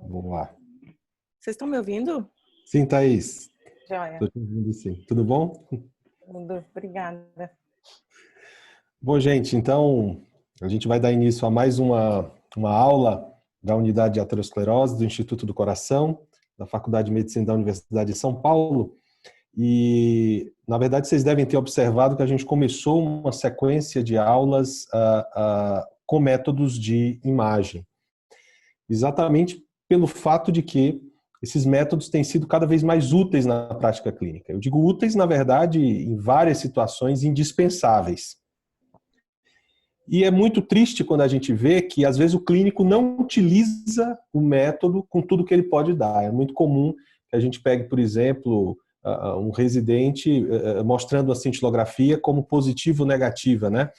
Vamos lá. Vocês estão me ouvindo? Sim, Thaís. Joia. Estou te ouvindo, sim. Tudo bom? Obrigada. Bom, gente, então a gente vai dar início a mais uma aula da Unidade de Aterosclerose do Instituto do Coração, da Faculdade de Medicina da Universidade de São Paulo. E, na verdade, vocês devem ter observado que a gente começou uma sequência de aulas com métodos de imagem. Exatamente pelo fato de que esses métodos têm sido cada vez mais úteis na prática clínica. Eu digo úteis, na verdade, em várias situações indispensáveis. E é muito triste quando a gente vê que, às vezes, o clínico não utiliza o método com tudo que ele pode dar. É muito comum que a gente pegue, por exemplo, um residente mostrando a cintilografia como positiva ou negativa, né?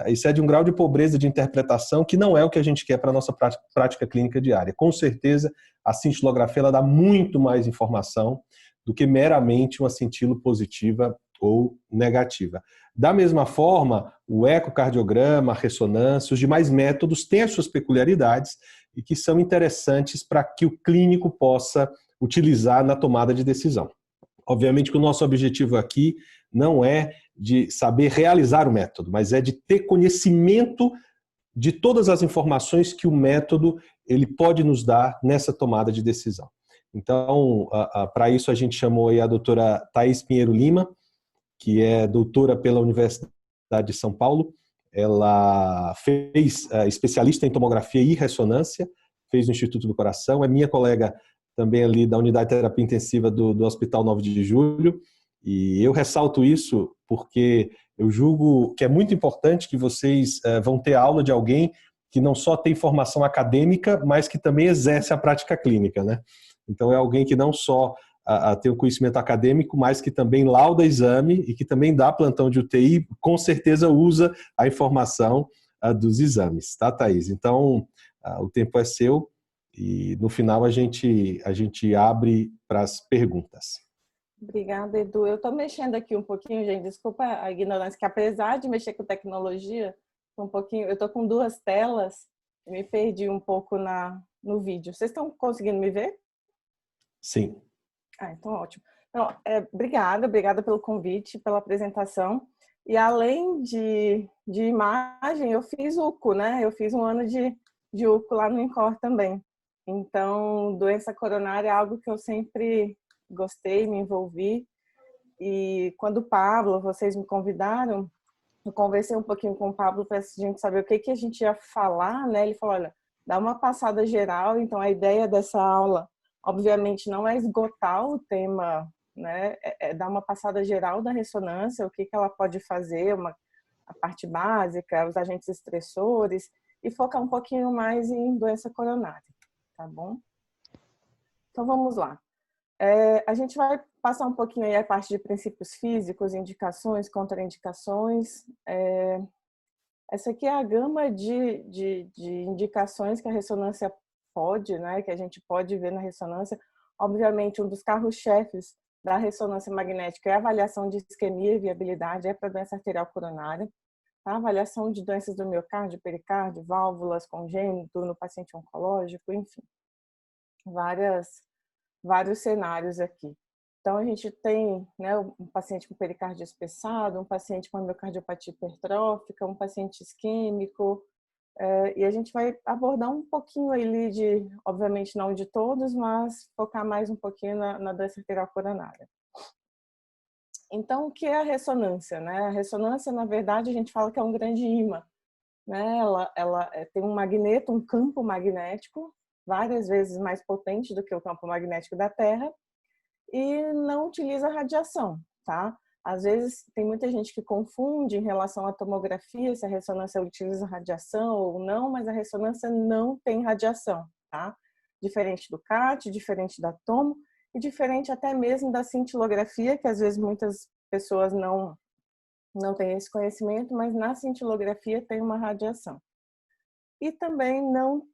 Isso é de um grau de pobreza de interpretação que não é o que a gente quer para a nossa prática clínica diária. Com certeza, a cintilografia ela dá muito mais informação do que meramente uma cintilo positiva ou negativa. Da mesma forma, o ecocardiograma, a ressonância, os demais métodos têm as suas peculiaridades e que são interessantes para que o clínico possa utilizar na tomada de decisão. Obviamente que o nosso objetivo aqui não é de saber realizar o método, mas é de ter conhecimento de todas as informações que o método ele pode nos dar nessa tomada de decisão. Então, para isso a gente chamou aí a doutora Thaís Pinheiro Lima, que é doutora pela Universidade de São Paulo. Ela fez especialista em tomografia e ressonância, fez no Instituto do Coração, é minha colega também ali da Unidade de Terapia Intensiva do Hospital 9 de Julho, e eu ressalto isso porque eu julgo que é muito importante que vocês vão ter aula de alguém que não só tem formação acadêmica, mas que também exerce a prática clínica, né? Então é alguém que não só ter um conhecimento acadêmico, mas que também lauda exame e que também dá plantão de UTI, com certeza usa a informação dos exames, tá, Thaís? Então, o tempo é seu e no final a gente abre para as perguntas. Obrigada, Edu. Eu estou mexendo aqui um pouquinho, gente. Desculpa a ignorância, que apesar de mexer com tecnologia, eu estou com duas telas e me perdi um pouco no vídeo. Vocês estão conseguindo me ver? Sim. Então ótimo. Então, obrigada pelo convite, pela apresentação. E além de imagem, eu fiz UCO, né? Eu fiz um ano de UCO lá no INCOR também. Então, doença coronária é algo que eu sempre gostei, me envolvi. E quando vocês me convidaram, eu conversei um pouquinho com o Pablo para a gente saber o que a gente ia falar, né? Ele falou, olha, dá uma passada geral. Então, a ideia dessa aula, obviamente, não é esgotar o tema, né? É dar uma passada geral da ressonância, o que ela pode fazer, a parte básica, os agentes estressores, e focar um pouquinho mais em doença coronária, tá bom? Então, vamos lá. A gente vai passar um pouquinho aí a parte de princípios físicos, indicações, contraindicações. Essa aqui é a gama de indicações que a ressonância pode, né, que a gente pode ver na ressonância. Obviamente, um dos carros-chefes da ressonância magnética é a avaliação de isquemia e viabilidade, para doença arterial coronária. A avaliação de doenças do miocárdio, pericárdio, válvulas, congênito, no paciente oncológico, enfim. Vários cenários aqui. Então, a gente tem, né, um paciente com pericárdio espessado, um paciente com miocardiopatia hipertrófica, um paciente isquêmico, e a gente vai abordar um pouquinho ali obviamente não de todos, mas focar mais um pouquinho na doença arterial coronária. Então, o que é a ressonância, né? A ressonância, na verdade, a gente fala que é um grande ímã, né? Ela tem um magneto, um campo magnético, várias vezes mais potente do que o campo magnético da Terra, e não utiliza radiação, tá? Às vezes tem muita gente que confunde em relação à tomografia se a ressonância utiliza radiação ou não, mas a ressonância não tem radiação, tá? Diferente do CAT, diferente da tomo e diferente até mesmo da cintilografia, que às vezes muitas pessoas não têm esse conhecimento, mas na cintilografia tem uma radiação. E também não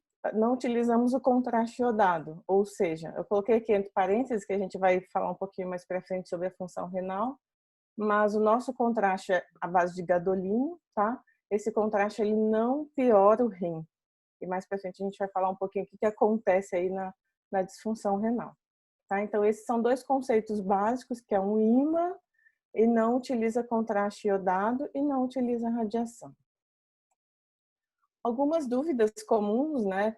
utilizamos o contraste iodado, ou seja, eu coloquei aqui entre parênteses que a gente vai falar um pouquinho mais para frente sobre a função renal, mas o nosso contraste é à base de gadolínio, tá? Esse contraste ele não piora o rim. E mais para frente a gente vai falar um pouquinho o que acontece aí na disfunção renal. Tá? Então, esses são dois conceitos básicos, que é um ímã e não utiliza contraste iodado e não utiliza radiação. Algumas dúvidas comuns, né?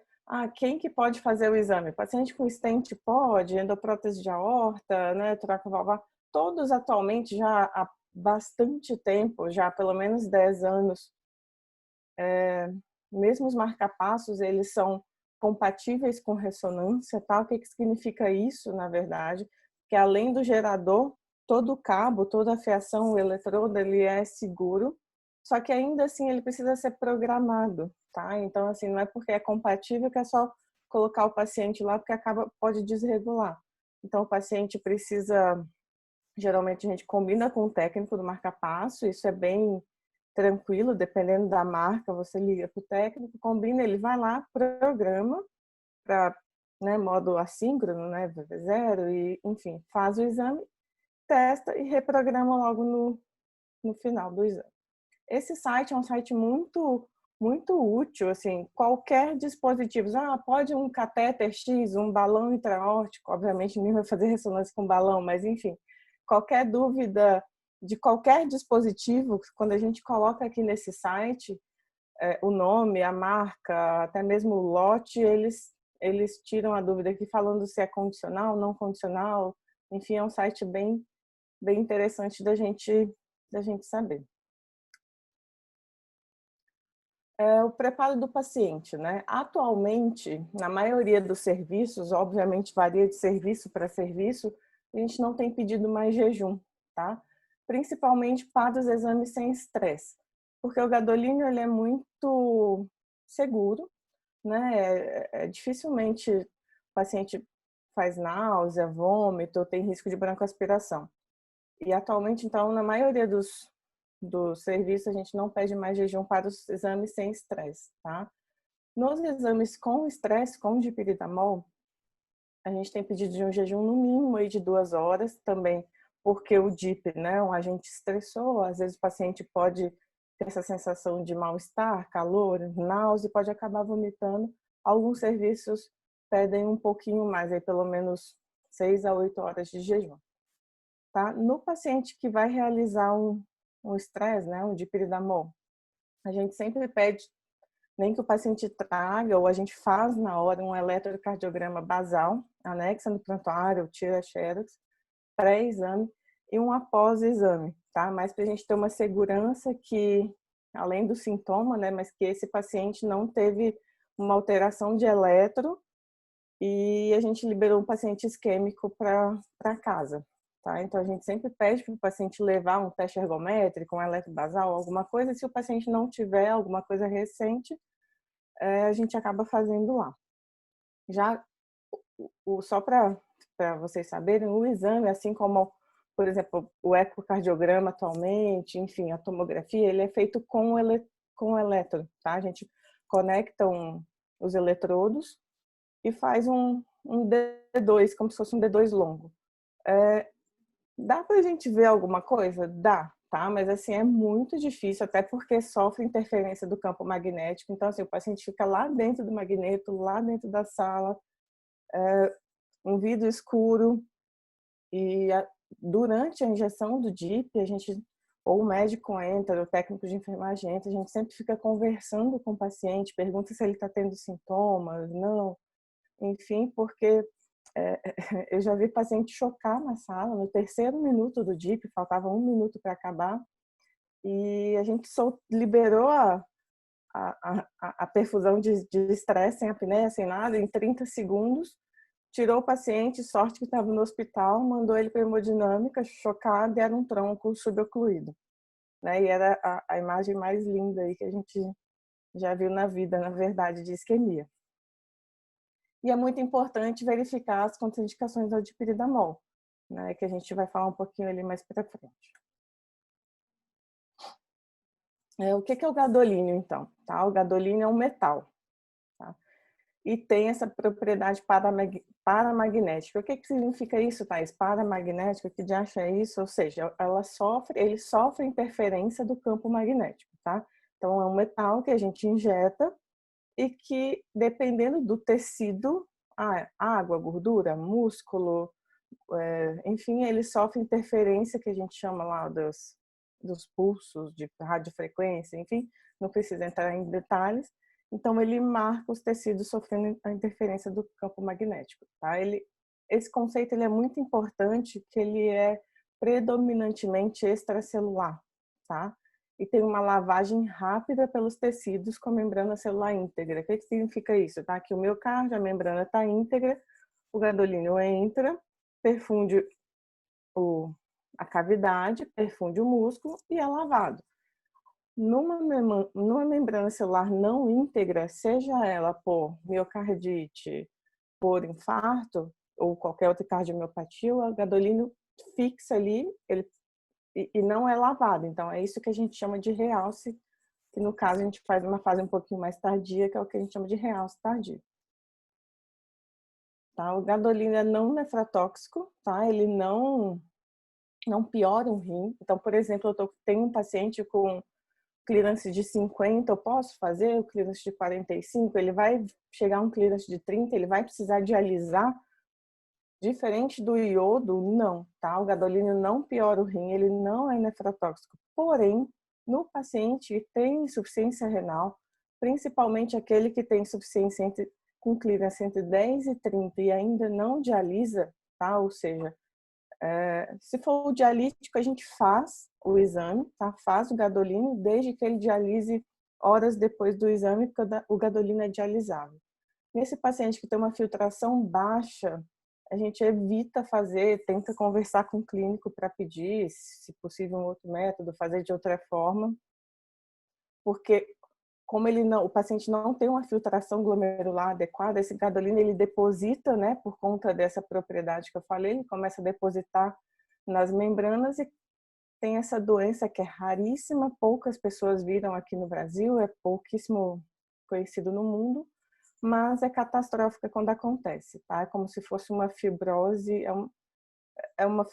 Quem que pode fazer o exame? Paciente com stent pode, endoprótese de aorta, né? Troca valvar. Todos atualmente já há bastante tempo, já há pelo menos 10 anos, mesmo os marcapassos, eles são compatíveis com ressonância, tá? O que significa isso, na verdade? Que além do gerador, todo o cabo, toda a fiação, o eletrodo, ele é seguro, só que ainda assim ele precisa ser programado, tá? Então, assim, não é porque é compatível que é só colocar o paciente lá, porque pode desregular. Então, o paciente precisa, geralmente a gente combina com o técnico do marcapasso, isso é bem tranquilo, dependendo da marca, você liga para o técnico, combina, ele vai lá, programa para, né, modo assíncrono, né, VV0, e enfim, faz o exame, testa e reprograma logo no final do exame. Esse site é um site muito útil, assim, qualquer dispositivo, pode um catéter X, um balão intraórtico, obviamente ninguém vai fazer ressonância com balão, mas enfim, qualquer dúvida de qualquer dispositivo, quando a gente coloca aqui nesse site, o nome, a marca, até mesmo o lote, eles tiram a dúvida aqui falando se é condicional, não condicional, enfim, é um site bem interessante da gente saber. O preparo do paciente, né? Atualmente, na maioria dos serviços, obviamente varia de serviço para serviço, a gente não tem pedido mais jejum, tá? Principalmente para os exames sem estresse, porque o gadolínio ele é muito seguro, né? Dificilmente o paciente faz náusea, vômito, tem risco de broncoaspiração. E atualmente, então, na maioria do serviço, a gente não pede mais jejum para os exames sem estresse, tá? Nos exames com estresse, com dipiritamol, a gente tem pedido de um jejum no mínimo aí de 2 horas, também porque o DIP, né, um agente estressor, às vezes o paciente pode ter essa sensação de mal-estar, calor, náusea, e pode acabar vomitando. Alguns serviços pedem um pouquinho mais, aí pelo menos 6 a 8 horas de jejum. Tá? No paciente que vai realizar um estresse, né, um dipiritamol, a gente sempre pede, nem que o paciente traga, ou a gente faz na hora um eletrocardiograma basal, anexa no prontuário, tira xerox, pré-exame e um após-exame, tá? Mas para a gente ter uma segurança que, além do sintoma, né, mas que esse paciente não teve uma alteração de eletro e a gente liberou um paciente isquêmico para casa. Tá? Então, a gente sempre pede para o paciente levar um teste ergométrico, um eletrobasal, alguma coisa. Se o paciente não tiver alguma coisa recente, a gente acaba fazendo lá. Já, só para vocês saberem, o exame, assim como, por exemplo, o ecocardiograma atualmente, enfim, a tomografia, ele é feito com eletro, tá? A gente conecta os eletrodos e faz um D2, como se fosse um D2 longo. Dá pra gente ver alguma coisa? Dá, tá? Mas assim, é muito difícil, até porque sofre interferência do campo magnético. Então, assim, o paciente fica lá dentro do magneto, lá dentro da sala, um vidro escuro. E durante a injeção do DIP, ou o médico entra, o técnico de enfermagem entra, a gente sempre fica conversando com o paciente, pergunta se ele está tendo sintomas, não. Enfim, porque eu já vi paciente chocar na sala, no 3º minuto do DIP, faltava 1 minuto para acabar, e a gente liberou a perfusão de estresse, sem apneia, sem nada, em 30 segundos, tirou o paciente, sorte que estava no hospital, mandou ele para a hemodinâmica, chocado, e era um tronco subocluído. Né? E era a imagem mais linda aí que a gente já viu na vida, na verdade, de isquemia. E é muito importante verificar as contraindicações ao dipiritamol, né, que a gente vai falar um pouquinho ali mais para frente. O que é o gadolínio, então? Tá? O gadolínio é um metal, tá? E tem essa propriedade paramagnética. O que significa isso, Thais? Paramagnética, que de acha é isso? Ou seja, ele sofre interferência do campo magnético, tá? Então, é um metal que a gente injeta e que, dependendo do tecido água, gordura, músculo, enfim, ele sofre interferência, que a gente chama lá dos pulsos de radiofrequência, enfim, não precisa entrar em detalhes. Então, ele marca os tecidos sofrendo a interferência do campo magnético. Tá? Esse conceito ele é muito importante, que ele é predominantemente extracelular, tá? E tem uma lavagem rápida pelos tecidos com a membrana celular íntegra. O que significa isso? Tá? Que o miocárdio, a membrana está íntegra, o gadolínio entra, perfunde a cavidade, perfunde o músculo e é lavado. Numa membrana celular não íntegra, seja ela por miocardite, por infarto ou qualquer outra cardiomiopatia, o gadolínio fixa ali e não é lavado. Então, é isso que a gente chama de realce, que no caso a gente faz uma fase um pouquinho mais tardia, que é o que a gente chama de realce tardio. Tá? O gadolínio é não nefrotóxico, tá? Ele não piora um rim. Então, por exemplo, tenho um paciente com clearance de 50, eu posso fazer o clearance de 45, ele vai chegar a um clearance de 30, ele vai precisar dialisar. Diferente do iodo, não, tá? O gadolínio não piora o rim, ele não é nefrotóxico. Porém, no paciente que tem insuficiência renal, principalmente aquele que tem insuficiência com clearance entre 10 e 30 e ainda não dialisa, tá? Ou seja, se for o dialítico, a gente faz o exame, tá? Faz o gadolínio, desde que ele dialise horas depois do exame, porque o gadolínio é dialisável. Nesse paciente que tem uma filtração baixa, a gente evita fazer, tenta conversar com o clínico para pedir, se possível, um outro método, fazer de outra forma, porque como o paciente não tem uma filtração glomerular adequada, esse gadolínio ele deposita, né, por conta dessa propriedade que eu falei, ele começa a depositar nas membranas e tem essa doença que é raríssima, poucas pessoas viram aqui no Brasil, é pouquíssimo conhecido no mundo, mas é catastrófica quando acontece, tá? É como se fosse uma fibrose,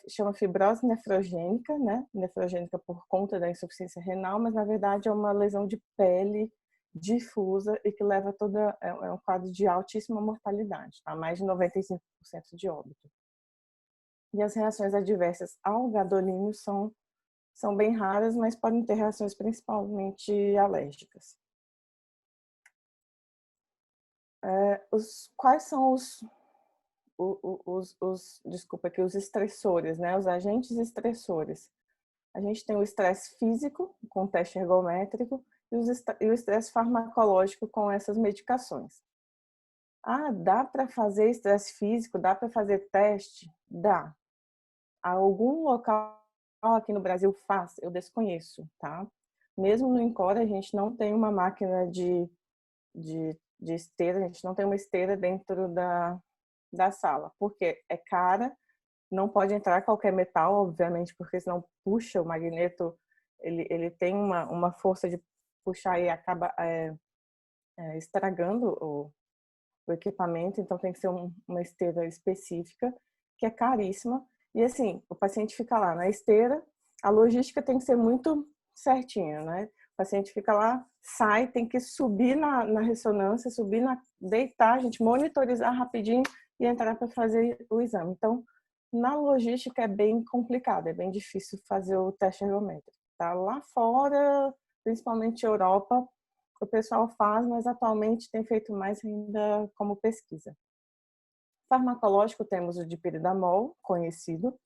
chama fibrose nefrogênica, né? Nefrogênica por conta da insuficiência renal, mas na verdade é uma lesão de pele difusa e que leva é um quadro de altíssima mortalidade, tá? Mais de 95% de óbito. E as reações adversas ao gadolínio são bem raras, mas podem ter reações principalmente alérgicas. Quais são os estressores, né? Os agentes estressores. A gente tem o estresse físico, com teste ergométrico, e o estresse farmacológico com essas medicações. Dá para fazer estresse físico? Dá para fazer teste? Dá. Algum local aqui no Brasil faz? Eu desconheço, tá? Mesmo no Encore, a gente não tem uma máquina de esteira, a gente não tem uma esteira dentro da sala, porque é cara, não pode entrar qualquer metal, obviamente, porque senão puxa o magneto, ele tem uma força de puxar e acaba estragando o equipamento, então tem que ser uma esteira específica, que é caríssima, e assim, o paciente fica lá na esteira, a logística tem que ser muito certinha, né? O paciente fica lá, sai, tem que subir na ressonância, deitar, a gente monitorizar rapidinho e entrar para fazer o exame. Então, na logística é bem complicado, é bem difícil fazer o teste ergométrico. Tá? Lá fora, principalmente Europa, o pessoal faz, mas atualmente tem feito mais ainda como pesquisa. Farmacológico temos o dipiridamol, conhecido,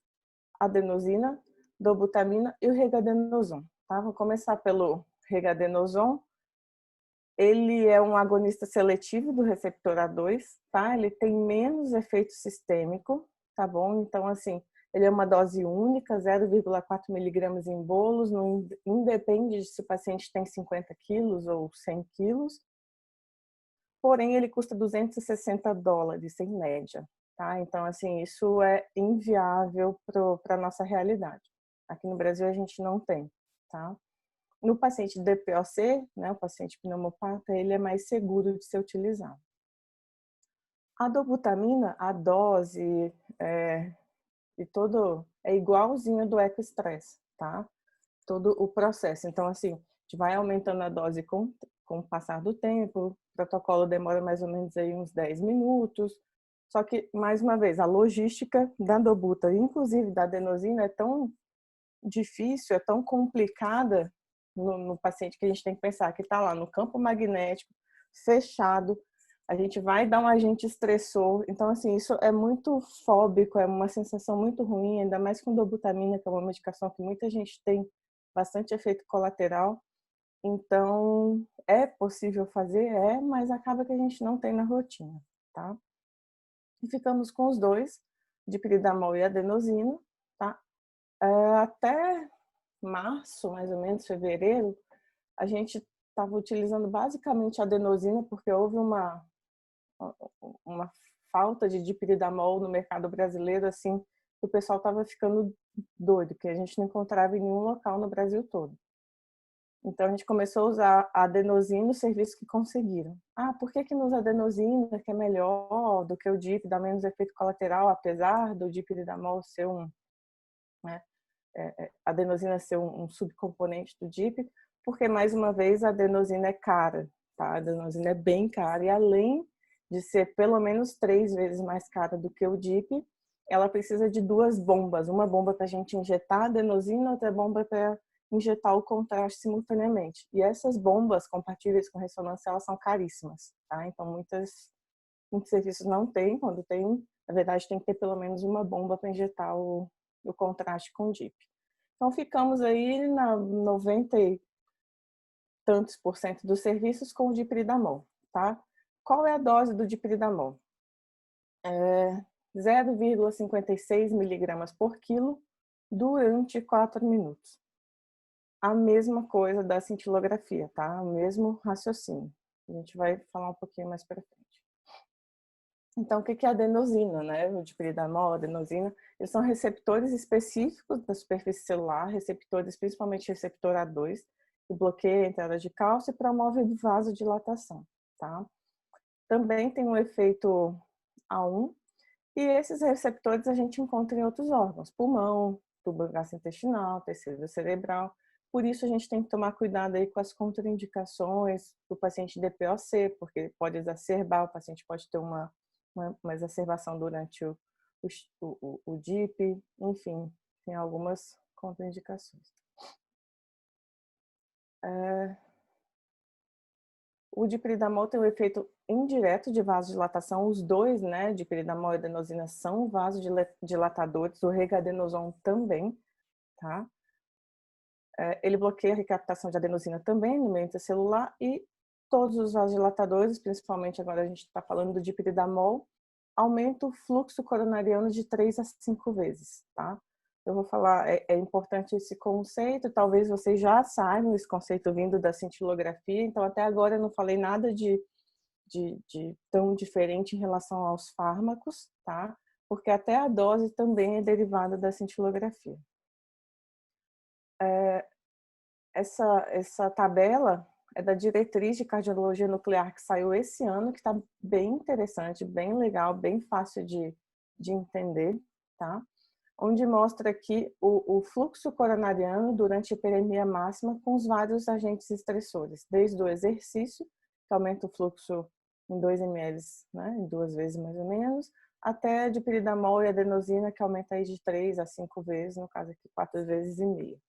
adenosina, dobutamina e o regadenoson. Tá? Vou começar pelo regadenoson. Ele é um agonista seletivo do receptor A2, tá? Ele tem menos efeito sistêmico, tá bom? Então, assim, ele é uma dose única, 0,4 miligramas em bolos, não independe de se o paciente tem 50 quilos ou 100 quilos. Porém, ele custa $260 em média, tá? Então, assim, isso é inviável para a nossa realidade. Aqui no Brasil a gente não tem, tá? No paciente DPOC, né, o paciente pneumopata, ele é mais seguro de ser utilizado. A dobutamina, a dose é igualzinha do ecostress, tá? Todo o processo. Então, assim, a gente vai aumentando a dose com o passar do tempo, o protocolo demora mais ou menos aí uns 10 minutos, Só que, mais uma vez, a logística da dobuta, inclusive da adenosina, é tão difícil, é tão complicada no paciente que a gente tem que pensar que está lá no campo magnético, fechado, a gente vai dar um agente estressor. Então, assim, isso é muito fóbico, é uma sensação muito ruim, ainda mais com dobutamina, que é uma medicação que muita gente tem bastante efeito colateral. Então, é possível fazer? É, mas acaba que a gente não tem na rotina, tá? E ficamos com os dois, dipiridamol e adenosina, tá? Até março, mais ou menos, fevereiro, a gente estava utilizando basicamente a adenosina porque houve uma falta de dipiridamol no mercado brasileiro, assim, o pessoal estava ficando doido, que a gente não encontrava em nenhum local no Brasil todo. Então, a gente começou a usar a adenosina nos serviços que conseguiram. Ah, por que não usa adenosina, que é melhor do que o DIP, dá menos efeito colateral, apesar do dipiridamol ser né, adenosina ser um subcomponente do DIP? Porque, mais uma vez, a adenosina é cara, tá? A adenosina é bem cara e, além de ser pelo menos 3 vezes mais cara do que o DIP, ela precisa de 2 bombas. Uma bomba para a gente injetar a adenosina, outra bomba para injetar o contraste simultaneamente. E essas bombas compatíveis com ressonância, elas são caríssimas, tá? Então, muitos serviços não têm. Quando tem, na verdade, tem que ter pelo menos uma bomba para injetar o contraste com o DIP. Então, ficamos aí na 90 e tantos por cento dos serviços com o dipiridamol, tá? Qual é a dose do dipiridamol? 0,56 miligramas por quilo durante 4 minutos. A mesma coisa da cintilografia, tá? O mesmo raciocínio. A gente vai falar um pouquinho mais para frente. Então, o que é a adenosina, né? O dipiridamol, a adenosina, eles são receptores específicos da superfície celular, receptores, principalmente receptor A2, que bloqueia a entrada de cálcio e promove vasodilatação, tá? Também tem um efeito A1, e esses receptores a gente encontra em outros órgãos, pulmão, tubo gastrointestinal, tecido cerebral. Por isso a gente tem que tomar cuidado aí com as contraindicações do paciente DPOC, porque pode exacerbar, o paciente pode ter uma exacerbação durante o DIP, enfim, tem algumas contraindicações. O dipiridamol tem um efeito indireto de vasodilatação, os dois, né, dipiridamol e adenosina, são vasodilatadores, o regadenoson também, tá? Ele bloqueia a recaptação de adenosina também no meio intracelular e todos os vasodilatadores, principalmente agora a gente está falando do dipiridamol, aumenta o fluxo coronariano de 3 a 5 vezes, tá? Eu vou falar, é importante esse conceito, talvez vocês já saibam esse conceito vindo da cintilografia, então até agora eu não falei nada de tão diferente em relação aos fármacos, tá? Porque até a dose também é derivada da cintilografia. Essa tabela é da diretriz de cardiologia nuclear que saiu esse ano, que está bem interessante, bem legal, bem fácil de entender, tá? Onde mostra aqui o fluxo coronariano durante a hiperemia máxima com os vários agentes estressores, desde o exercício, que aumenta o fluxo em 2 ml, né, em 2 vezes mais ou menos, até dipiridamol e adenosina, que aumenta aí de 3 a 5 vezes, no caso aqui 4 vezes e meia.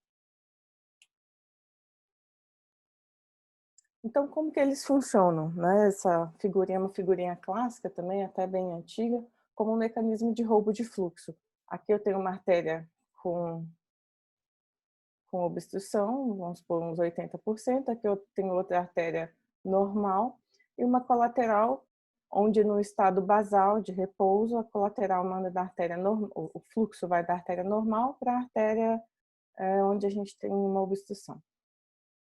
Então, como que eles funcionam, né? Essa figurinha é uma figurinha clássica também, até bem antiga, como um mecanismo de roubo de fluxo. Aqui eu tenho uma artéria com obstrução, vamos supor uns 80%, aqui eu tenho outra artéria normal e uma colateral, onde no estado basal de repouso, a colateral manda da artéria normal, o fluxo vai da artéria normal para a artéria onde a gente tem uma obstrução.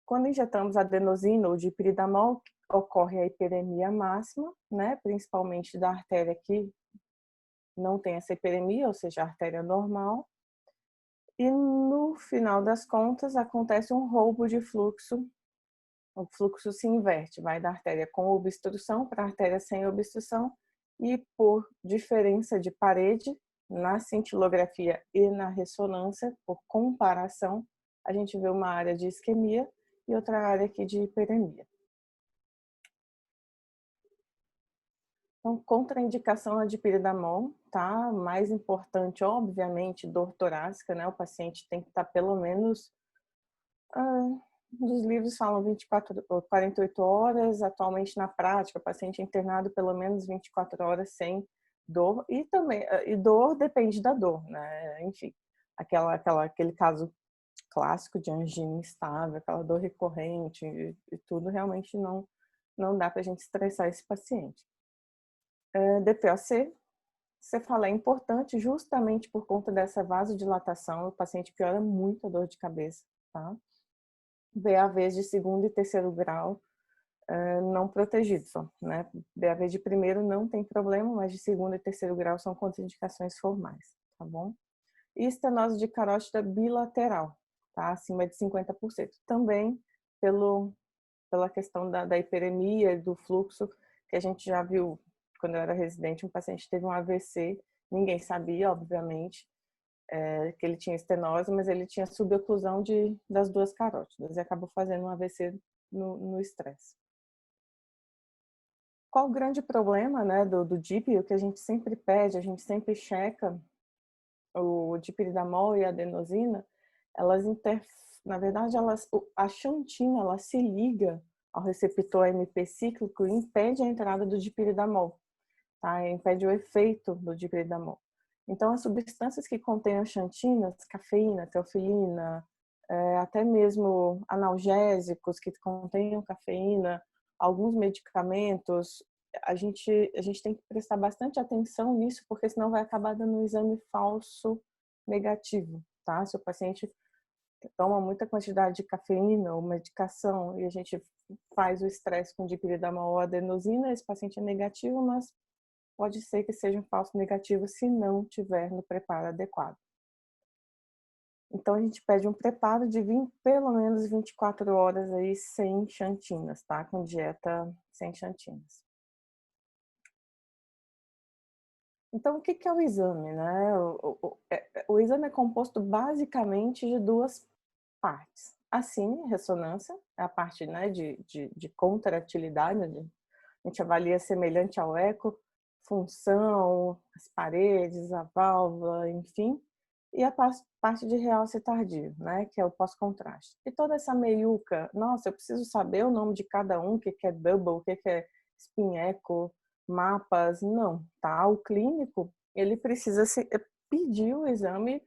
Quando injetamos adenosina ou dipiridamol, ocorre a hiperemia máxima, né, principalmente da artéria que não tem essa hiperemia, ou seja, a artéria normal. E no final das contas acontece um roubo de fluxo, o fluxo se inverte, vai da artéria com obstrução para a artéria sem obstrução e por diferença de parede na cintilografia e na ressonância, por comparação, a gente vê uma área de isquemia e outra área aqui de hiperemia. Então, contraindicação a dipiridomol, tá? Mais importante, obviamente, dor torácica, né? O paciente tem que estar pelo menos, os livros falam 24 ou 48 horas, atualmente na prática, o paciente é internado pelo menos 24 horas sem dor, e também, e dor depende da dor, né? Enfim, aquele caso clássico de angina instável, aquela dor recorrente e tudo, realmente não dá para a gente estressar esse paciente. DPOC, cefaleia é importante justamente por conta dessa vasodilatação, o paciente piora muito a dor de cabeça, tá? BAVs de segundo e terceiro grau não protegidos, né? BAV de primeiro não tem problema, mas de segundo e terceiro grau são contraindicações formais, tá bom? E estenose de carótida bilateral, tá? Acima de 50%. Também pela questão da hiperemia e do fluxo, que a gente já viu quando eu era residente, um paciente teve um AVC, ninguém sabia, obviamente, que ele tinha estenose, mas ele tinha suboclusão das duas carótidas e acabou fazendo um AVC no estresse. Qual o grande problema, né, do DIP? O que a gente sempre pede, a gente sempre checa o dipiridomol e a adenosina, na verdade, a xantina, ela se liga ao receptor AMP cíclico e impede a entrada do dipiridomol, tá? Impede o efeito do dipiridomol. Então, as substâncias que contêm xantinas, cafeína, teofilina, até mesmo analgésicos que contenham cafeína, alguns medicamentos, a gente tem que prestar bastante atenção nisso, porque senão vai acabar dando um exame falso negativo, tá? Se o paciente toma muita quantidade de cafeína ou medicação e a gente faz o estresse com dipiridomol ou adenosina, esse paciente é negativo, mas pode ser que seja um falso negativo se não tiver no preparo adequado. Então, a gente pede um preparo de pelo menos 24 horas aí sem xantinas, tá? Com dieta sem xantinas. Então, o que é o exame, né? O exame é composto basicamente de duas partes. A cine, ressonância, é a parte, né, de contratilidade, a gente avalia semelhante ao eco, função, as paredes, a válvula, enfim. E a parte de realce tardio, né, que é o pós-contraste. E toda essa meiuca, nossa, eu preciso saber o nome de cada um, o que é double, o que é spin echo, mapas, não, tá? O clínico, ele precisa pedir o exame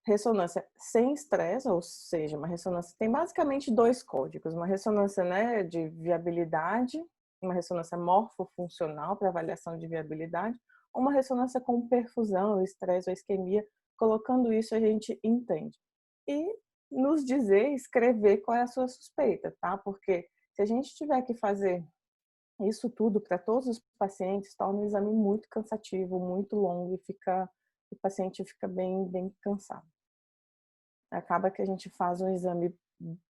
ressonância sem estresse, ou seja, uma ressonância tem basicamente dois códigos, uma ressonância, né, de viabilidade, uma ressonância morfofuncional para avaliação de viabilidade, uma ressonância com perfusão, estresse ou isquemia. Colocando isso, a gente entende. E nos dizer, escrever qual é a sua suspeita, tá? Porque se a gente tiver que fazer isso tudo para todos os pacientes, torna o exame muito cansativo, muito longo e o paciente fica bem cansado. Acaba que a gente faz um exame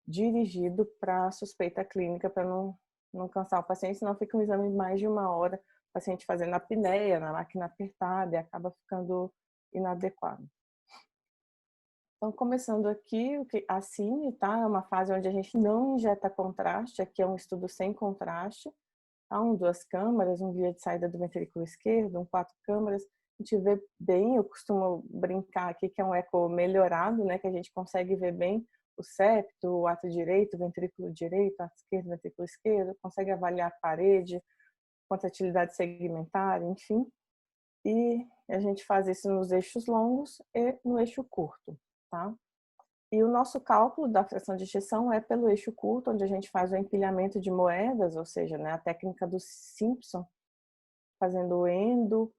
dirigido para a suspeita clínica, para não cansar o paciente, senão fica um exame de mais de 1 hora, o paciente fazendo apneia, na máquina apertada, e acaba ficando inadequado. Então, começando aqui, a CINE, tá? É uma fase onde a gente não injeta contraste, aqui é um estudo sem contraste, tá? 2 câmaras, um via de saída do ventrículo esquerdo, 4 câmaras, a gente vê bem, eu costumo brincar aqui que é um eco melhorado, né? Que a gente consegue ver bem o septo, o ato direito, o ventrículo direito, o ato esquerdo, o ventrículo esquerdo, consegue avaliar a parede, contratilidade segmentar, enfim. E a gente faz isso nos eixos longos e no eixo curto, tá? E o nosso cálculo da fração de ejeção é pelo eixo curto, onde a gente faz o empilhamento de moedas, ou seja, né, a técnica do Simpson, fazendo o endo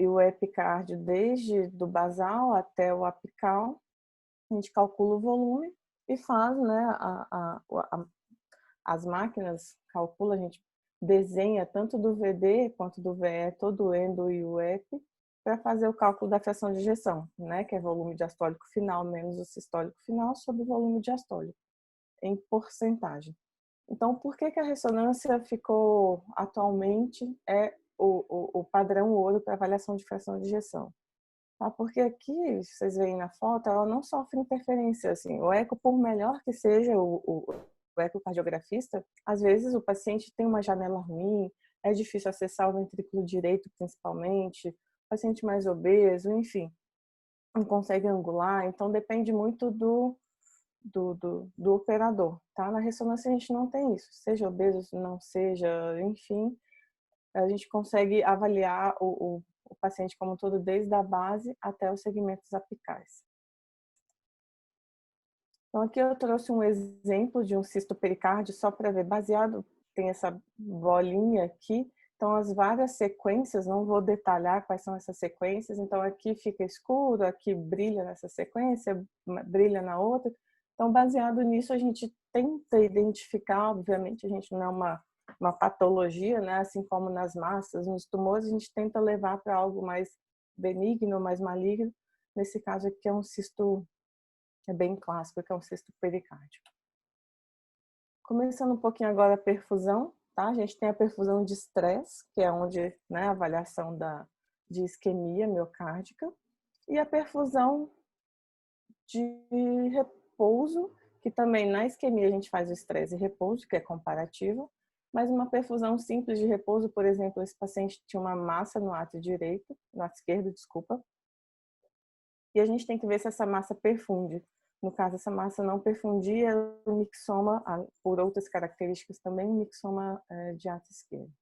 e o epicárdio desde do basal até o apical. A gente calcula o volume e faz, né, as máquinas calcula, a gente desenha tanto do VD quanto do VE, todo o endo e o EP, para fazer o cálculo da fração de ejeção, né, que é volume diastólico final menos o sistólico final sobre o volume diastólico, em porcentagem. Então, por que a ressonância ficou atualmente o padrão ouro para avaliação de fração de ejeção? Tá? Porque aqui, vocês veem na foto, ela não sofre interferência. Assim, o eco, por melhor que seja o ecocardiografista, às vezes o paciente tem uma janela ruim, é difícil acessar o ventrículo direito, principalmente, paciente mais obeso, enfim, não consegue angular, então depende muito do operador, tá? Na ressonância a gente não tem isso, seja obeso, não seja, enfim, a gente consegue avaliar o paciente como um todo, desde a base até os segmentos apicais. Então aqui eu trouxe um exemplo de um cisto pericárdio só para ver, baseado, tem essa bolinha aqui, então as várias sequências, não vou detalhar quais são essas sequências, então aqui fica escuro, aqui brilha nessa sequência, brilha na outra. Então baseado nisso a gente tenta identificar, obviamente a gente não é uma patologia, né? Assim como nas massas, nos tumores, a gente tenta levar para algo mais benigno, mais maligno. Nesse caso aqui é um cisto, é bem clássico, que é um cisto pericárdio. Começando um pouquinho agora a perfusão, tá? A gente tem a perfusão de estresse, que é onde, né, a avaliação de isquemia miocárdica, e a perfusão de repouso, que também na isquemia a gente faz o estresse e repouso, que é comparativo, mas uma perfusão simples de repouso, por exemplo, esse paciente tinha uma massa no átrio direito, no átrio esquerdo, desculpa, e a gente tem que ver se essa massa perfunde. No caso, essa massa não perfundia, o mixoma, por outras características também, o mixoma de átrio esquerdo.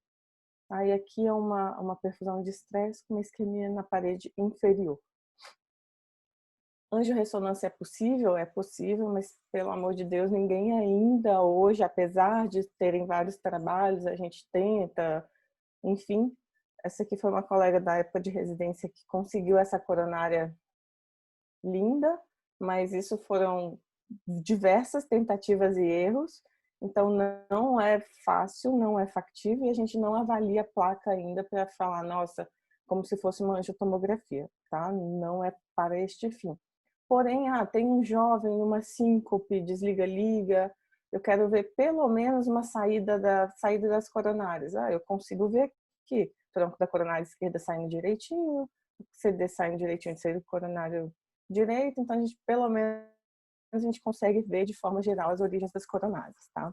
Aí aqui é uma perfusão de estresse com uma isquemia na parede inferior. Angiorressonância é possível? É possível, mas pelo amor de Deus, ninguém ainda hoje, apesar de terem vários trabalhos, a gente tenta, enfim. Essa aqui foi uma colega da época de residência que conseguiu essa coronária linda, mas isso foram diversas tentativas e erros, então não é fácil, não é factível e a gente não avalia a placa ainda para falar, nossa, como se fosse uma angiotomografia, tá? Não é para este fim. Porém, tem um jovem, uma síncope, desliga-liga, eu quero ver pelo menos uma saída das coronárias. Eu consigo ver aqui, tronco da coronária esquerda saindo direitinho, CD saindo direitinho, CD coronário direito, então a gente pelo menos a gente consegue ver de forma geral as origens das coronárias, tá?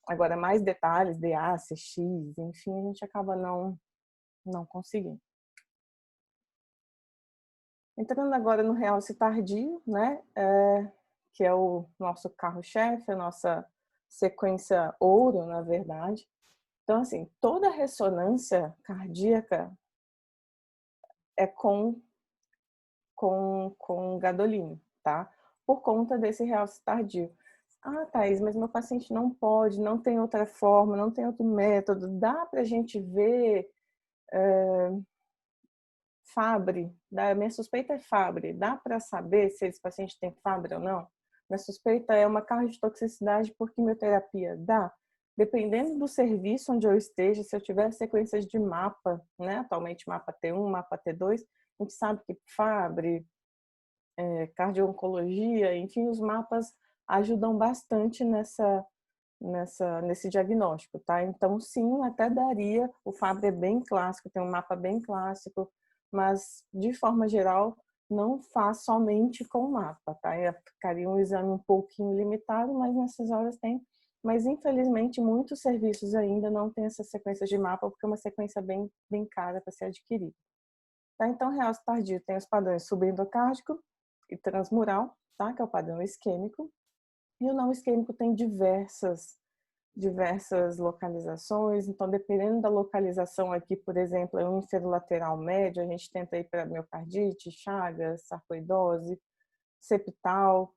Agora, mais detalhes, DA, CX, enfim, a gente acaba não conseguindo. Entrando agora no realce tardio, né, que é o nosso carro-chefe, a nossa sequência ouro, na verdade. Então, assim, toda ressonância cardíaca é com gadolínio, tá? Por conta desse realce tardio. Thaís, mas meu paciente não pode, não tem outra forma, não tem outro método. Dá pra gente ver Fabry? Minha suspeita é Fabry. Dá para saber se esse paciente tem Fabry ou não? Minha suspeita é uma cardiotoxicidade por quimioterapia. Dá. Dependendo do serviço onde eu esteja, se eu tiver sequências de mapa, né? Atualmente mapa T1, mapa T2, a gente sabe que Fabry, cardio-oncologia, enfim, os mapas ajudam bastante nesse diagnóstico, tá? Então, sim, até daria, o Fabry é bem clássico, tem um mapa bem clássico, mas, de forma geral, não faz somente com o mapa, tá? Ficaria um exame um pouquinho limitado, mas nessas horas tem. Mas, infelizmente, muitos serviços ainda não têm essa sequência de mapa, porque é uma sequência bem cara para ser adquirida. Tá? Então, realce tardio tem os padrões subendocárdico e transmural, tá? Que é o padrão isquêmico. E o não isquêmico tem diversas localizações, então dependendo da localização aqui, por exemplo, é um inferolateral médio, a gente tenta ir para miocardite, Chagas, sarcoidose, septal,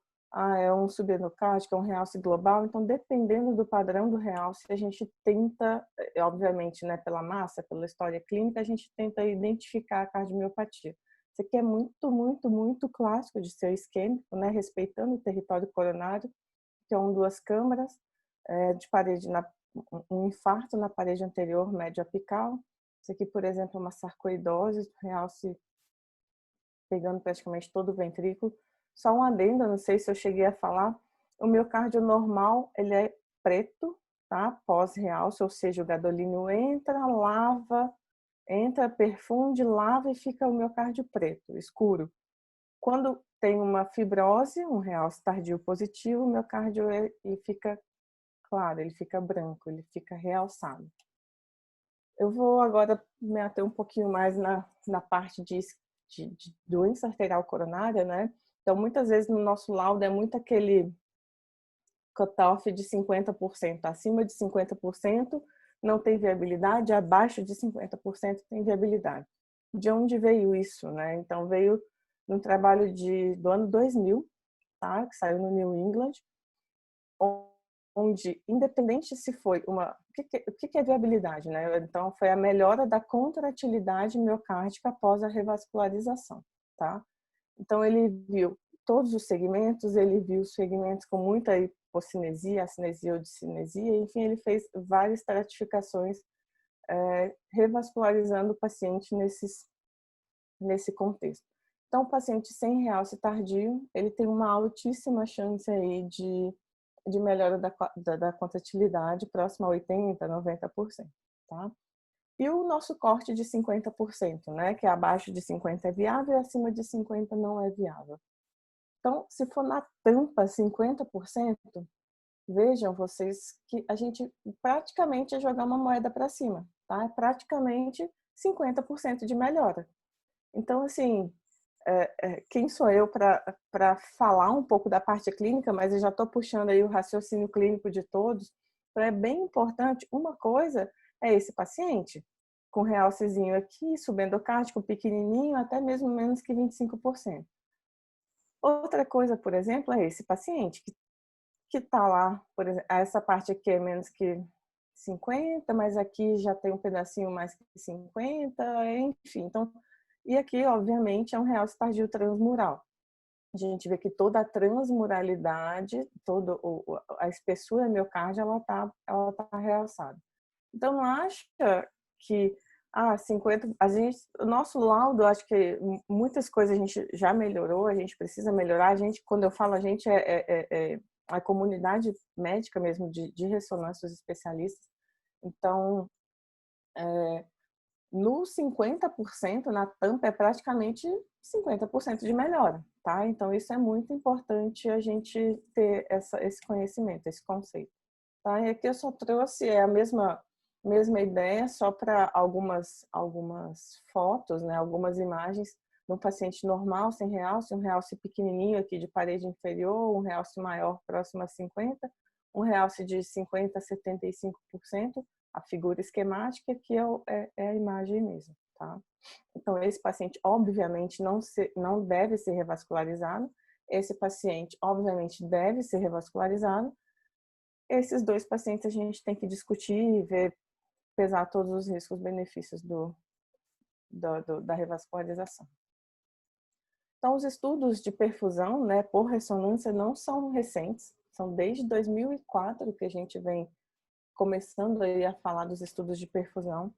é um subendocárdico, é um realce global, então dependendo do padrão do realce, a gente tenta, obviamente, né, pela massa, pela história clínica, a gente tenta identificar a cardiomiopatia. Isso aqui é muito clássico de ser isquêmico, né, respeitando o território coronário, que é duas câmaras, de parede, um infarto na parede anterior médio apical. Isso aqui, por exemplo, é uma sarcoidose, realce pegando praticamente todo o ventrículo. Só um adendo, não sei se eu cheguei a falar, o miocárdio normal, ele é preto, tá? Pós-realce, ou seja, o gadolínio entra, perfunde, lava e fica o miocárdio preto, escuro. Quando tem uma fibrose, um realce tardio positivo, o miocárdio ele fica claro, ele fica branco, ele fica realçado. Eu vou agora me ater um pouquinho mais na parte de doença arterial coronária, né? Então, muitas vezes no nosso laudo é muito aquele cutoff de 50%. Acima de 50% não tem viabilidade, abaixo de 50% tem viabilidade. De onde veio isso, né? Então, veio num trabalho do ano 2000, tá? Que saiu no New England, onde, independente se foi uma... O que é viabilidade, né? Então, foi a melhora da contratilidade miocárdica após a revascularização, tá? Então, ele viu todos os segmentos, ele viu os segmentos com muita hipocinesia, acinesia ou discinesia, enfim, ele fez várias estratificações revascularizando o paciente nesse contexto. Então, o paciente sem realce tardio, ele tem uma altíssima chance aí de melhora da contratilidade, próxima a 80%, 90%, tá? E o nosso corte de 50%, né, que é abaixo de 50 é viável e acima de 50 não é viável. Então, se for na tampa 50%, vejam vocês que a gente praticamente é jogar uma moeda para cima, tá? É praticamente 50% de melhora. Então, assim, quem sou eu para falar um pouco da parte clínica, mas eu já estou puxando aí o raciocínio clínico de todos. Então, é bem importante. Uma coisa é esse paciente com realcezinho aqui, subendocárdico, pequenininho, até mesmo menos que 25%. Outra coisa, por exemplo, é esse paciente que está lá, por exemplo, essa parte aqui é menos que 50, mas aqui já tem um pedacinho mais que 50, enfim. Então, e aqui, obviamente, é um realce tardio transmural. A gente vê que toda a transmuralidade, toda a espessura miocárdia, ela tá realçada. Então, não acha que 50, o nosso laudo, acho que muitas coisas a gente já melhorou, a gente precisa melhorar. A gente, quando eu falo a gente, é a comunidade médica mesmo de ressonância, os especialistas. Então, no 50%, na tampa, é praticamente 50% de melhora, tá? Então, isso é muito importante a gente ter esse conhecimento, esse conceito. Tá? E aqui eu só trouxe a mesma ideia, só para algumas fotos, né? Algumas imagens de um paciente normal, sem realce, um realce pequenininho aqui de parede inferior, um realce maior próximo a 50%, um realce de 50% a 75%, a figura esquemática, que é a imagem mesmo. Tá? Então, esse paciente, obviamente, não deve ser revascularizado, esse paciente, obviamente, deve ser revascularizado. Esses dois pacientes a gente tem que discutir, ver, pesar todos os riscos e benefícios da revascularização. Então, os estudos de perfusão, né, por ressonância não são recentes, são desde 2004 que a gente vem começando aí a falar dos estudos de perfusão.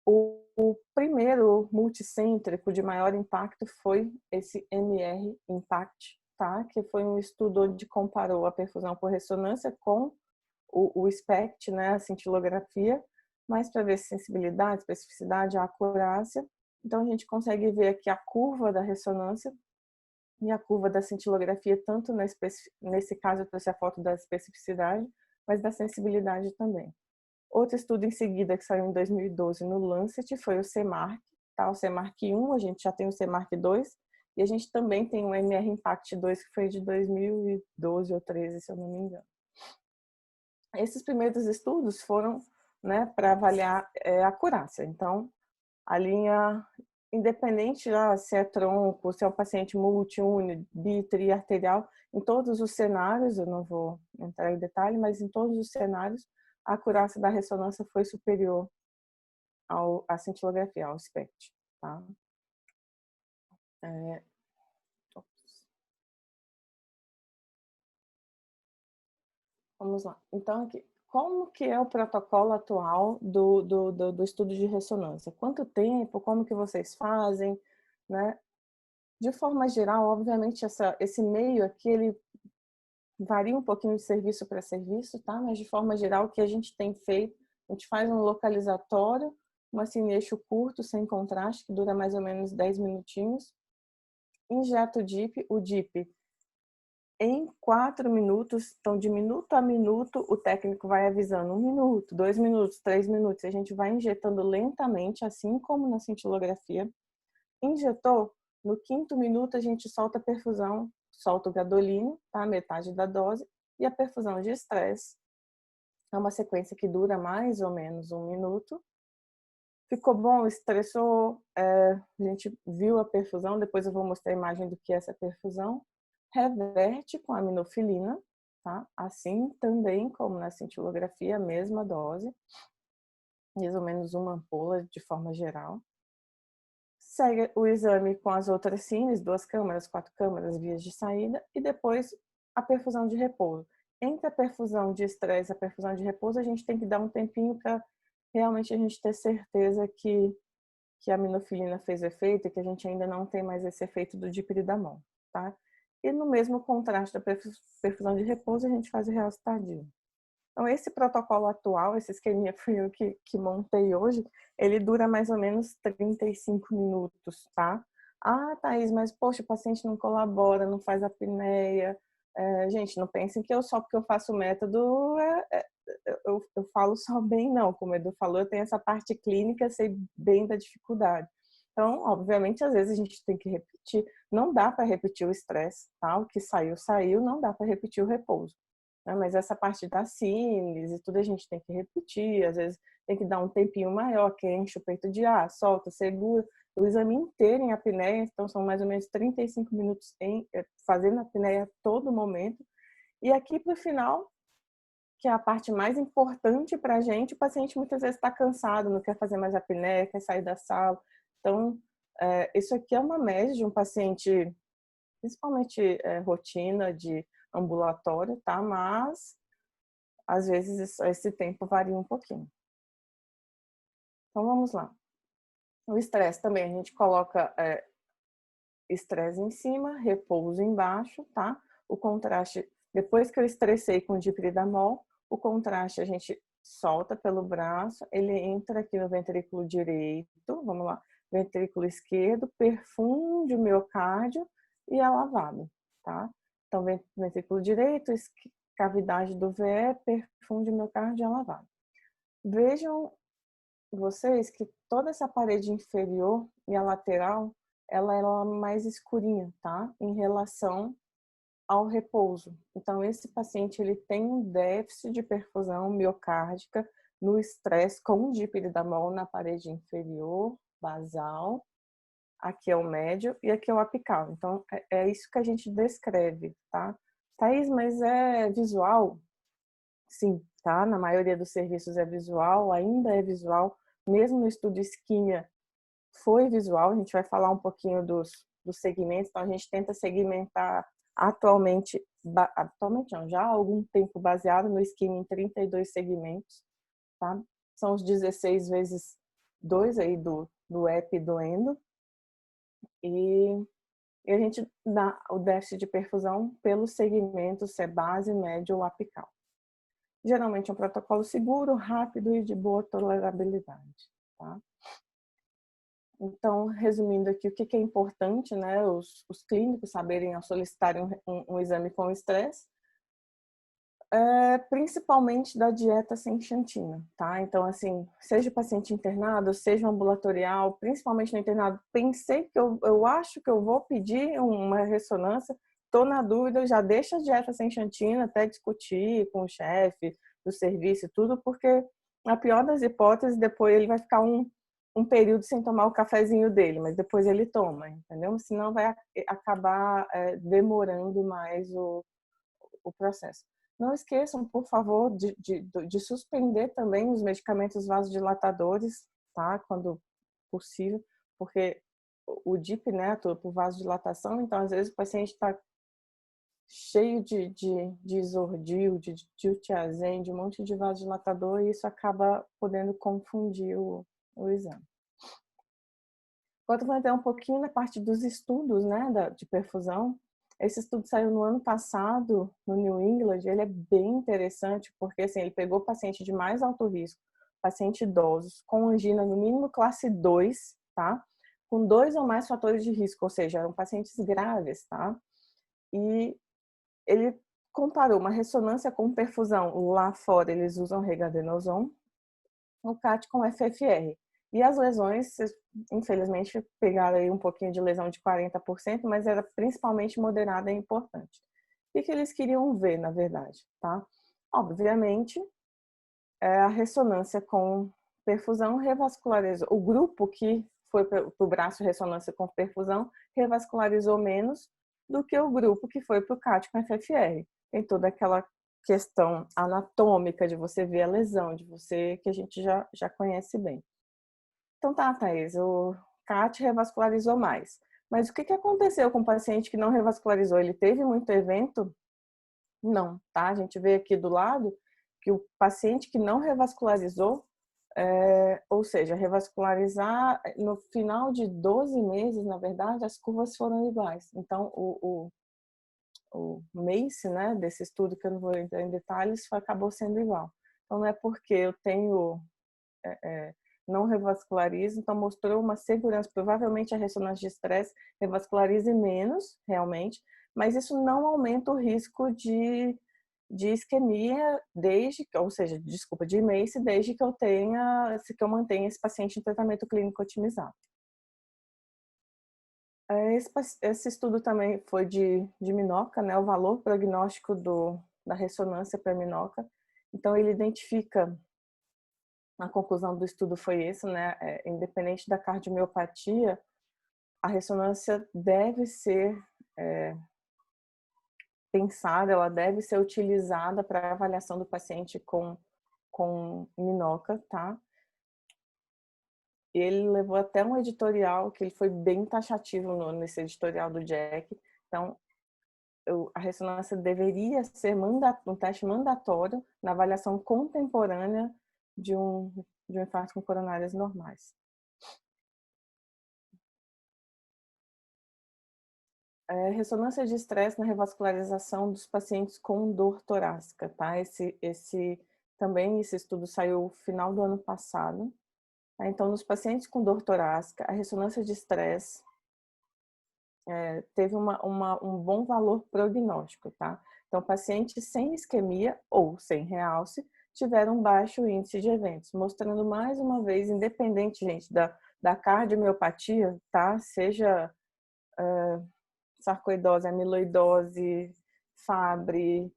O primeiro multicêntrico de maior impacto foi esse MR Impact, tá? Que foi um estudo onde comparou a perfusão por ressonância com o SPECT, né, a cintilografia, mas para ver sensibilidade, especificidade, a acurácia. Então, a gente consegue ver aqui a curva da ressonância e a curva da cintilografia, tanto nesse caso eu trouxe a foto da especificidade, mas da sensibilidade também. Outro estudo em seguida, que saiu em 2012 no Lancet, foi o CEMARC, tá? O CEMARC 1, a gente já tem o CEMARC 2, e a gente também tem o MR Impact 2, que foi de 2012 ou 13, se eu não me engano. Esses primeiros estudos foram, né, para avaliar a acurácia. Então, a linha, independente se é tronco, se é um paciente multi, uni, bi, tri, arterial, em todos os cenários, eu não vou entrar em detalhe, mas em todos os cenários, a acurácia da ressonância foi superior à cintilografia, ao SPECT. Tá? Vamos lá. Então, aqui, como que é o protocolo atual do estudo de ressonância? Quanto tempo? Como que vocês fazem? Né? De forma geral, obviamente, esse meio aqui, ele varia um pouquinho de serviço para serviço, tá? Mas, de forma geral, o que a gente tem feito, a gente faz um localizatório, um eixo curto, sem contraste, que dura mais ou menos 10 minutinhos. Injeta o DIP. O DIP em 4 minutos. Então, de minuto a minuto, o técnico vai avisando 1 minuto, 2 minutos, 3 minutos. A gente vai injetando lentamente, assim como na cintilografia. Injetou, no 5º minuto a gente solta a perfusão, solta o gadolínio, tá? Metade da dose, e a perfusão de estresse. É uma sequência que dura mais ou menos 1 minuto. Ficou bom, estressou, a gente viu a perfusão, depois eu vou mostrar a imagem do que é essa perfusão. Reverte com aminofilina, tá? Assim também como na cintilografia, a mesma dose, mais ou menos 1 ampola de forma geral. Segue o exame com as outras cines, 2 câmaras, 4 câmaras, vias de saída, e depois a perfusão de repouso. Entre a perfusão de estresse e a perfusão de repouso, a gente tem que dar um tempinho para realmente a gente ter certeza que a aminofilina fez efeito e que a gente ainda não tem mais esse efeito do dipiridamol, tá? E no mesmo contraste da perfusão de repouso, a gente faz o realce tardio. Então, esse protocolo atual, esse esqueminha fui eu que montei hoje, ele dura mais ou menos 35 minutos, tá? Ah, Thaís, mas poxa, o paciente não colabora, não faz apneia. Gente, não pensem que só porque eu faço o método, eu falo só bem, não. Como o Edu falou, eu tenho essa parte clínica, sei bem da dificuldade. Então, obviamente, às vezes a gente tem que repetir. Não dá para repetir o estresse, tá? O que saiu, saiu, não dá para repetir o repouso. Mas essa parte da sínis e tudo a gente tem que repetir, às vezes tem que dar um tempinho maior, que enche o peito de ar, solta, segura. O exame inteiro em apneia, então são mais ou menos 35 minutos fazendo apneia a todo momento. E aqui para o final, que é a parte mais importante para a gente, o paciente muitas vezes está cansado, não quer fazer mais apneia, quer sair da sala. Então, isso aqui é uma média de um paciente, principalmente rotina de ambulatório, tá? Mas às vezes esse tempo varia um pouquinho. Então vamos lá. O estresse também, a gente coloca estresse em cima, repouso embaixo, tá? O contraste, depois que eu estressei com dipiridamol, o contraste a gente solta pelo braço, ele entra aqui no ventrículo direito, vamos lá, ventrículo esquerdo, perfunde o miocárdio e é lavado, tá? Então, ventrículo direito, cavidade do VE, perfunde o miocárdio e é lavado. Vejam vocês que toda essa parede inferior e a lateral, ela é mais escurinha, tá? Em relação ao repouso. Então, esse paciente, ele tem um déficit de perfusão miocárdica no estresse com dipiridamol na parede inferior, basal. Aqui é o médio e aqui é o apical. Então, é isso que a gente descreve, tá? Thaís, mas é visual? Sim, tá? Na maioria dos serviços é visual, ainda é visual. Mesmo no estudo isquímia foi visual. A gente vai falar um pouquinho dos segmentos. Então, a gente tenta segmentar atualmente não, já há algum tempo baseado no isquímia em 32 segmentos, tá? São os 16 vezes 2 aí do EP e do endo. E a gente dá o déficit de perfusão pelos segmentos, se é base, médio ou apical. Geralmente é um protocolo seguro, rápido e de boa tolerabilidade, tá? Então, resumindo aqui, o que é importante, né? Os clínicos saberem ao solicitarem um exame com estresse, principalmente da dieta sem xantina, tá? Então, assim, seja o paciente internado, seja ambulatorial, principalmente no internado, pensei que eu acho que eu vou pedir uma ressonância, tô na dúvida, já deixa a dieta sem xantina, até discutir com o chefe do serviço e tudo, porque na pior das hipóteses, depois ele vai ficar um período sem tomar o cafezinho dele, mas depois ele toma, entendeu? Senão vai acabar demorando mais o processo. Não esqueçam, por favor, de suspender também os medicamentos vasodilatadores, tá? Quando possível, porque o DIP, né, atua por vasodilatação, então às vezes o paciente está cheio de isordil, de diltiazem, de um monte de vasodilatador e isso acaba podendo confundir o exame. Agora eu vou entrar um pouquinho na parte dos estudos, né, de perfusão. Esse estudo saiu no ano passado, no New England, ele é bem interessante, porque assim, ele pegou paciente de mais alto risco, paciente idosos, com angina no mínimo classe 2, tá? Com 2 ou mais fatores de risco, ou seja, eram pacientes graves, tá? E ele comparou uma ressonância com perfusão. Lá fora eles usam regadenoson, o CAT com FFR. E as lesões, infelizmente, pegaram aí um pouquinho de lesão de 40%, mas era principalmente moderada e importante. O que eles queriam ver, na verdade, tá? Obviamente, a ressonância com perfusão revascularizou. O grupo que foi para o braço ressonância com perfusão revascularizou menos do que o grupo que foi para o CAT com FFR. Tem toda aquela questão anatômica de você ver a lesão, de você que a gente já conhece bem. Então tá, Thaís, o CAT revascularizou mais. Mas o que aconteceu com o paciente que não revascularizou? Ele teve muito evento? Não, tá? A gente vê aqui do lado que o paciente que não revascularizou, ou seja, revascularizar no final de 12 meses, na verdade, as curvas foram iguais. Então, o MACE, né, desse estudo, que eu não vou entrar em detalhes, acabou sendo igual. Então, não é porque eu tenho, não revascularizo, então mostrou uma segurança, provavelmente a ressonância de estresse revascularize menos, realmente, mas isso não aumenta o risco de isquemia ou seja, desculpa, de MACE, desde que eu mantenha esse paciente em tratamento clínico otimizado. Esse estudo também foi de Minoka, né, o valor prognóstico da ressonância para Minoka. Então, ele identifica, a conclusão do estudo foi esse, né, independente da cardiomiopatia, a ressonância deve ser pensada, ela deve ser utilizada para avaliação do paciente com Minoka, tá? Ele levou até um editorial que ele foi bem taxativo nesse editorial do Jack. Então, a ressonância deveria ser um teste mandatório na avaliação contemporânea de um infarto com coronárias normais. Ressonância de estresse na revascularização dos pacientes com dor torácica, tá? Esse estudo saiu no final do ano passado. Então, nos pacientes com dor torácica, a ressonância de estresse teve um bom valor prognóstico, tá? Então, pacientes sem isquemia ou sem realce tiveram baixo índice de eventos, mostrando mais uma vez, independente, gente, da cardiomiopatia, tá? Seja sarcoidose, amiloidose, Fabry,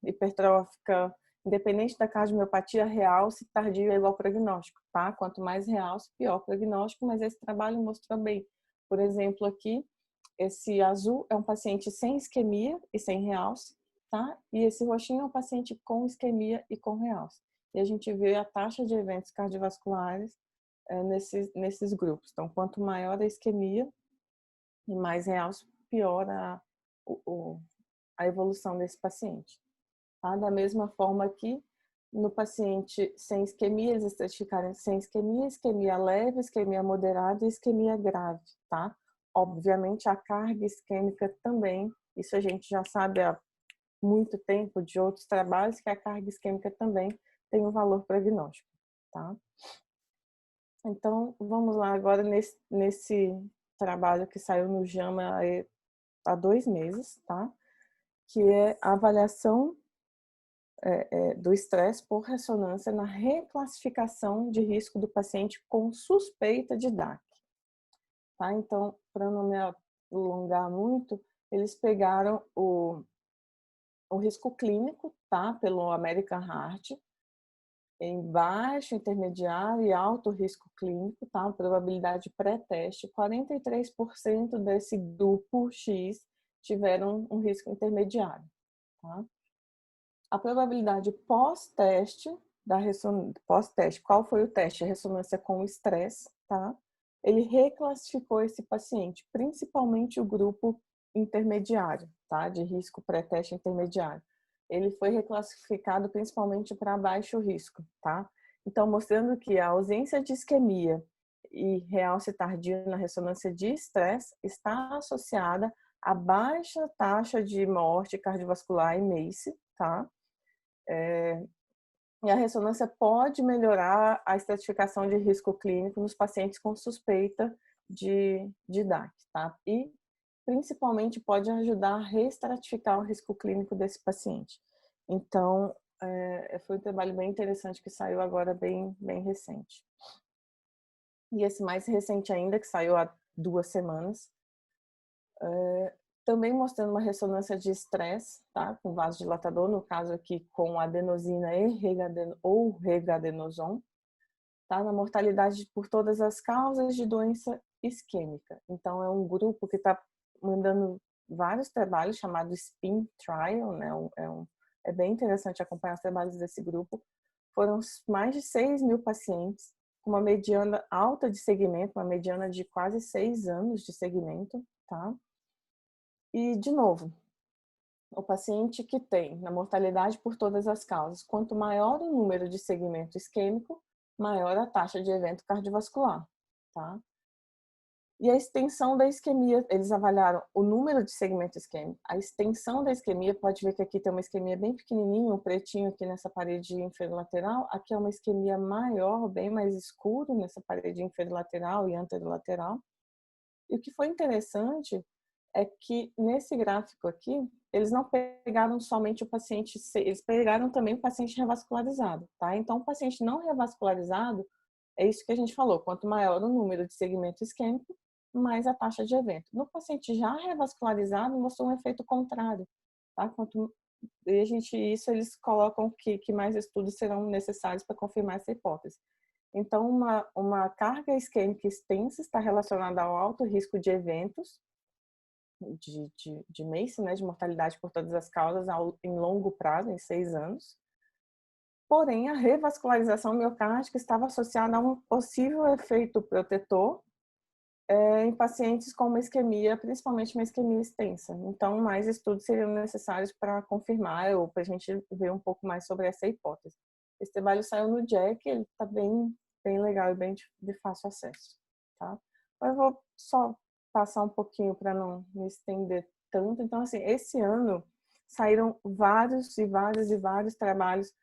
hipertrófica, independente da cardiomiopatia, realce tardio é igual prognóstico, tá? Quanto mais realce, pior prognóstico, mas esse trabalho mostrou bem. Por exemplo, aqui, esse azul é um paciente sem isquemia e sem realce, tá? E esse roxinho é um paciente com isquemia e com realce. E a gente vê a taxa de eventos cardiovasculares nesses grupos. Então, quanto maior a isquemia e mais realce, pior a evolução desse paciente. Tá? Da mesma forma que no paciente sem isquemia, eles estratificaram sem isquemia, isquemia leve, isquemia moderada e isquemia grave, tá? Obviamente a carga isquêmica também, isso a gente já sabe há muito tempo de outros trabalhos, que a carga isquêmica também tem um valor prognóstico, tá? Então, vamos lá agora nesse trabalho que saiu no JAMA há 2 meses, tá? Que é a avaliação do estresse por ressonância na reclassificação de risco do paciente com suspeita de DAC. Tá? Então, para não me alongar muito, eles pegaram o risco clínico, tá? Pelo American Heart, em baixo, intermediário e alto risco clínico, tá? Probabilidade pré-teste, 43% desse grupo X tiveram um risco intermediário, tá? A probabilidade pós-teste pós-teste, qual foi o teste? A ressonância com estresse, tá? Ele reclassificou esse paciente, principalmente o grupo intermediário, tá? De risco pré-teste intermediário. Ele foi reclassificado principalmente para baixo risco, tá? Então, mostrando que a ausência de isquemia e realce tardio na ressonância de estresse está associada a baixa taxa de morte cardiovascular e MACE, tá? E a ressonância pode melhorar a estratificação de risco clínico nos pacientes com suspeita de DAC, tá? E principalmente pode ajudar a reestratificar o risco clínico desse paciente. Então, foi um trabalho bem interessante que saiu agora bem recente. E esse mais recente ainda, que saiu há 2 semanas, também mostrando uma ressonância de estresse, tá? Com vasodilatador, no caso aqui com adenosina ou regadenoson, tá? Na mortalidade por todas as causas de doença isquêmica. Então, é um grupo que está mandando vários trabalhos, chamado SPIN Trial, né? É bem interessante acompanhar os trabalhos desse grupo. Foram mais de 6.000 pacientes, com uma mediana alta de segmento, uma mediana de quase 6 anos de segmento, tá? E, de novo, o paciente que tem na mortalidade por todas as causas, quanto maior o número de segmento isquêmico, maior a taxa de evento cardiovascular, tá? E a extensão da isquemia, eles avaliaram o número de segmento isquêmico. A extensão da isquemia, pode ver que aqui tem uma isquemia bem pequenininha, um pretinho aqui nessa parede inferolateral. Aqui é uma isquemia maior, bem mais escuro nessa parede inferolateral e anterolateral. E o que foi interessante é que nesse gráfico aqui, eles não pegaram somente o paciente, eles pegaram também o paciente revascularizado, tá? Então, o paciente não revascularizado, é isso que a gente falou, quanto maior o número de segmento isquêmico, mais a taxa de evento. No paciente já revascularizado, mostrou um efeito contrário, tá? Isso eles colocam que mais estudos serão necessários para confirmar essa hipótese. Então, uma carga isquêmica extensa está relacionada ao alto risco de eventos de MACE, né, de mortalidade por todas as causas, em longo prazo, em 6 anos. Porém, a revascularização miocárdica estava associada a um possível efeito protetor em pacientes com uma isquemia, principalmente uma isquemia extensa. Então, mais estudos seriam necessários para confirmar ou para a gente ver um pouco mais sobre essa hipótese. Esse trabalho saiu no JACC, ele está bem legal e bem de fácil acesso, tá? Eu vou só passar um pouquinho para não me estender tanto. Então, assim, esse ano saíram vários trabalhos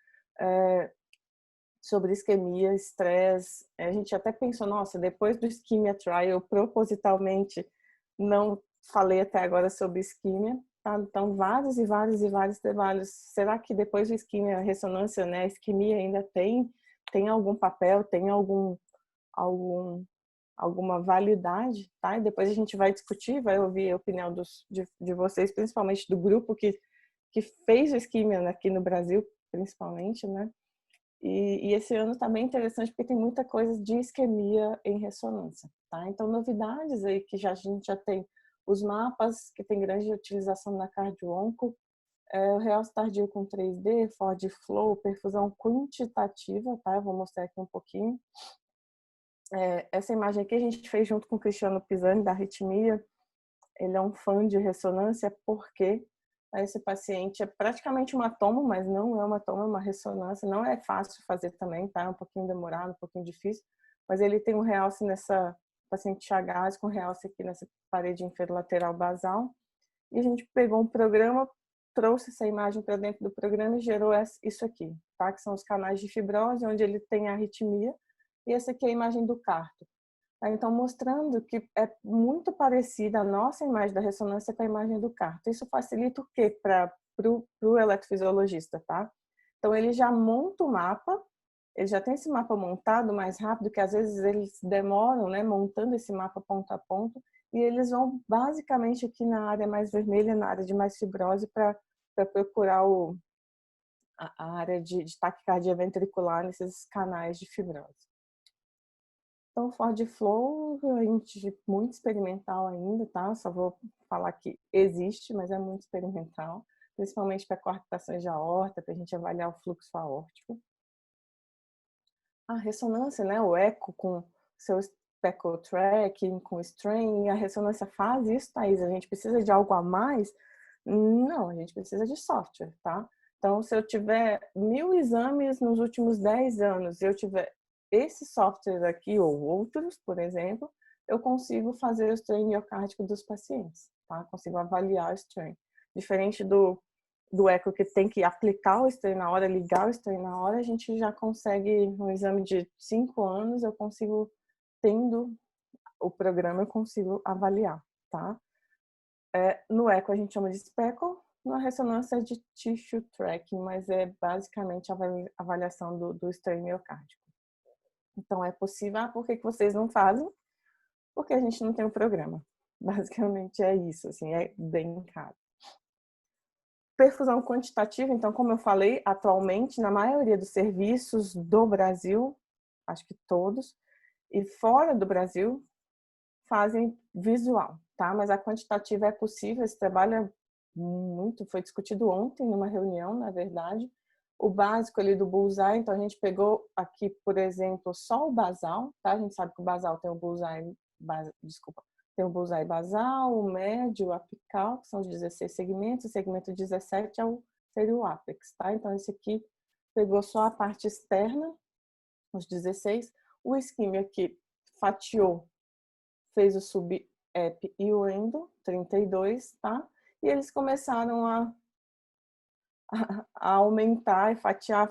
sobre isquemia, estresse. A gente até pensou, nossa, depois do Ischemia Trial, eu propositalmente não falei até agora sobre isquemia, tá? Então, vários trabalhos. Será que depois do isquemia, a ressonância, né, a isquemia ainda tem algum papel, tem alguma validade, tá? E depois a gente vai discutir, vai ouvir a opinião de vocês, principalmente do grupo que fez o isquemia aqui no Brasil, principalmente, né? E esse ano está bem interessante porque tem muita coisa de isquemia em ressonância, tá? Então, novidades aí que a gente já tem os mapas, que tem grande utilização na cardio-onco, o realce tardio com 3D, Ford Flow, perfusão quantitativa, tá? Eu vou mostrar aqui um pouquinho. Essa imagem aqui a gente fez junto com o Cristiano Pisani, da arritmia. Ele é um fã de ressonância porque esse paciente é praticamente uma toma, mas não é uma toma, é uma ressonância. Não é fácil fazer também, tá? É um pouquinho demorado, um pouquinho difícil. Mas ele tem um realce nessa paciente Chagas, com realce aqui nessa parede inferolateral basal. E a gente pegou um programa, trouxe essa imagem para dentro do programa e gerou isso aqui, tá? Que são os canais de fibrose, onde ele tem arritmia. E essa aqui é a imagem do carto. Então, mostrando que é muito parecida a nossa imagem da ressonância com a imagem do carto. Isso facilita o quê para o eletrofisiologista, tá? Então, ele já monta o mapa, ele já tem esse mapa montado mais rápido, que às vezes eles demoram, né, montando esse mapa ponto a ponto, e eles vão basicamente aqui na área mais vermelha, na área de mais fibrose, para procurar a área de taquicardia ventricular nesses canais de fibrose. Então, Ford Flow, a gente muito experimental ainda, tá? Só vou falar que existe, mas é muito experimental, principalmente para coarctações de aorta, para a gente avaliar o fluxo aórtico. A ressonância, né? O eco com seu speckle tracking, com strain, a ressonância faz isso, Thaís. A gente precisa de algo a mais? Não, a gente precisa de software, tá? Então, se eu tiver 1.000 exames nos últimos 10 anos, e eu tiver esse software aqui ou outros, por exemplo, eu consigo fazer o strain miocárdico dos pacientes, tá? Consigo avaliar o strain. Diferente do eco que tem que aplicar o strain na hora, ligar o strain na hora, a gente já consegue, no exame de 5 anos, eu consigo, tendo o programa, eu consigo avaliar, tá? No eco a gente chama de speckle, na ressonância é de tissue tracking, mas é basicamente a avaliação do strain miocárdico. Então é possível. Por que vocês não fazem? Porque a gente não tem um programa. Basicamente é isso, assim, é bem caro. Perfusão quantitativa, então, como eu falei, atualmente, na maioria dos serviços do Brasil, acho que todos, e fora do Brasil, fazem visual, tá? Mas a quantitativa é possível, esse trabalho é muito, foi discutido ontem numa reunião, na verdade. O básico ali do bullseye, então a gente pegou aqui, por exemplo, só o basal, tá? A gente sabe que o basal tem o bullseye, tem o bullseye basal, o médio, o apical, que são os 16 segmentos, o segmento 17 seria o apex, tá? Então esse aqui pegou só a parte externa, os 16, o ischemia aqui fatiou, fez o sub-ep e o endo, 32, tá? E eles começaram a aumentar e fatiar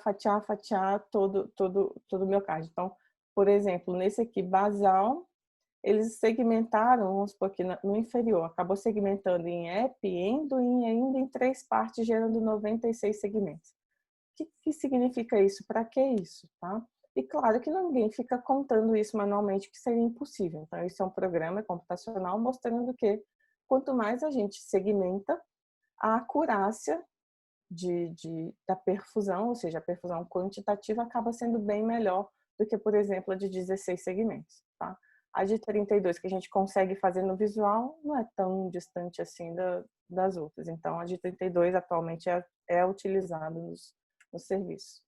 todo o miocárdio. Então, por exemplo, nesse aqui basal, eles segmentaram, vamos supor aqui no inferior, acabou segmentando em ep, endo e ainda em 3 partes, gerando 96 segmentos. O que significa isso? Para que isso, tá? E claro que ninguém fica contando isso manualmente, que seria impossível. Então, isso é um programa computacional mostrando que quanto mais a gente segmenta, a acurácia da perfusão, ou seja, a perfusão quantitativa, acaba sendo bem melhor do que, por exemplo, a de 16 segmentos. Tá? A de 32 que a gente consegue fazer no visual não é tão distante assim das outras. Então, a de 32 atualmente é utilizada nos serviços.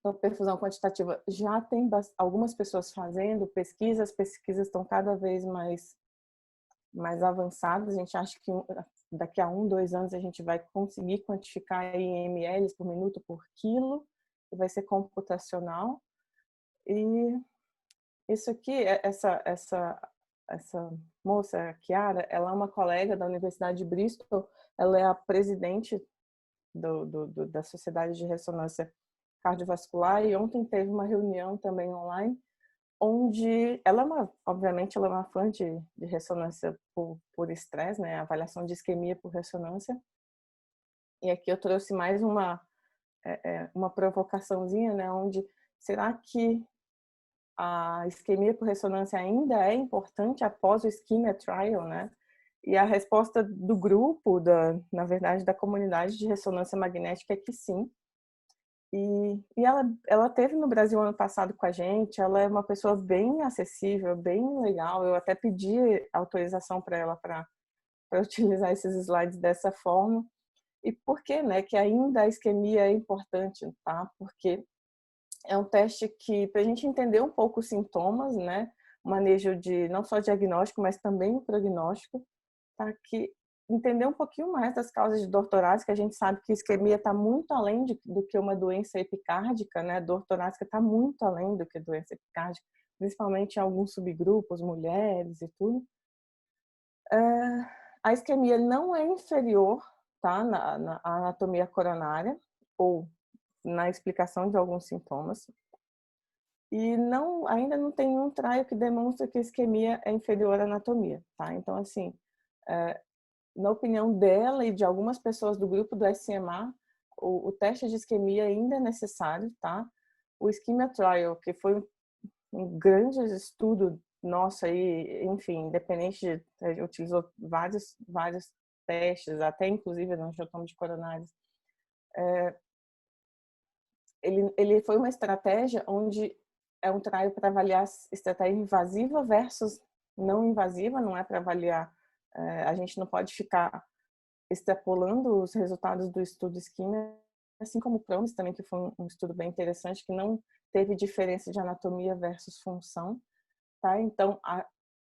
Então, perfusão quantitativa já tem algumas pessoas fazendo pesquisas, as pesquisas estão cada vez mais avançadas. A gente acha que daqui a 1, 2 anos a gente vai conseguir quantificar em ml por minuto por quilo, e vai ser computacional. E isso aqui, essa moça, Chiara, ela é uma colega da Universidade de Bristol, ela é a presidente da Sociedade de Ressonância Cardiovascular, e ontem teve uma reunião também online, onde obviamente, ela é uma fã de ressonância por estresse, né? Avaliação de isquemia por ressonância. E aqui eu trouxe mais uma provocaçãozinha, né? Onde será que a isquemia por ressonância ainda é importante após o ischemia trial, né? E a resposta do grupo, na verdade, da comunidade de ressonância magnética é que sim. E ela teve no Brasil ano passado com a gente. Ela é uma pessoa bem acessível, bem legal. Eu até pedi autorização para ela para utilizar esses slides dessa forma. E por que, né, que ainda a isquemia é importante, tá? Porque é um teste que, para a gente entender um pouco os sintomas, né, o manejo de não só diagnóstico, mas também o prognóstico, tá? Que entender um pouquinho mais das causas de dor torácica. A gente sabe que isquemia está muito além do que uma doença epicárdica, né? A dor torácica está muito além do que doença epicárdica, principalmente em alguns subgrupos, mulheres e tudo. A isquemia não é inferior, tá? Na anatomia coronária ou na explicação de alguns sintomas. E ainda não tem um trial que demonstra que a isquemia é inferior à anatomia, tá? Então, assim, na opinião dela e de algumas pessoas do grupo do SMA, o teste de isquemia ainda é necessário, tá? O Ischemia Trial, que foi um grande estudo nosso aí, enfim, independente utilizou vários testes, até inclusive no angiotoma de coronários. Ele foi uma estratégia onde é um trial para avaliar estratégia invasiva versus não invasiva, não é para avaliar. A gente não pode ficar extrapolando os resultados do estudo Ischemia, assim como o PROMIS também, que foi um estudo bem interessante, que não teve diferença de anatomia versus função, tá? Então, a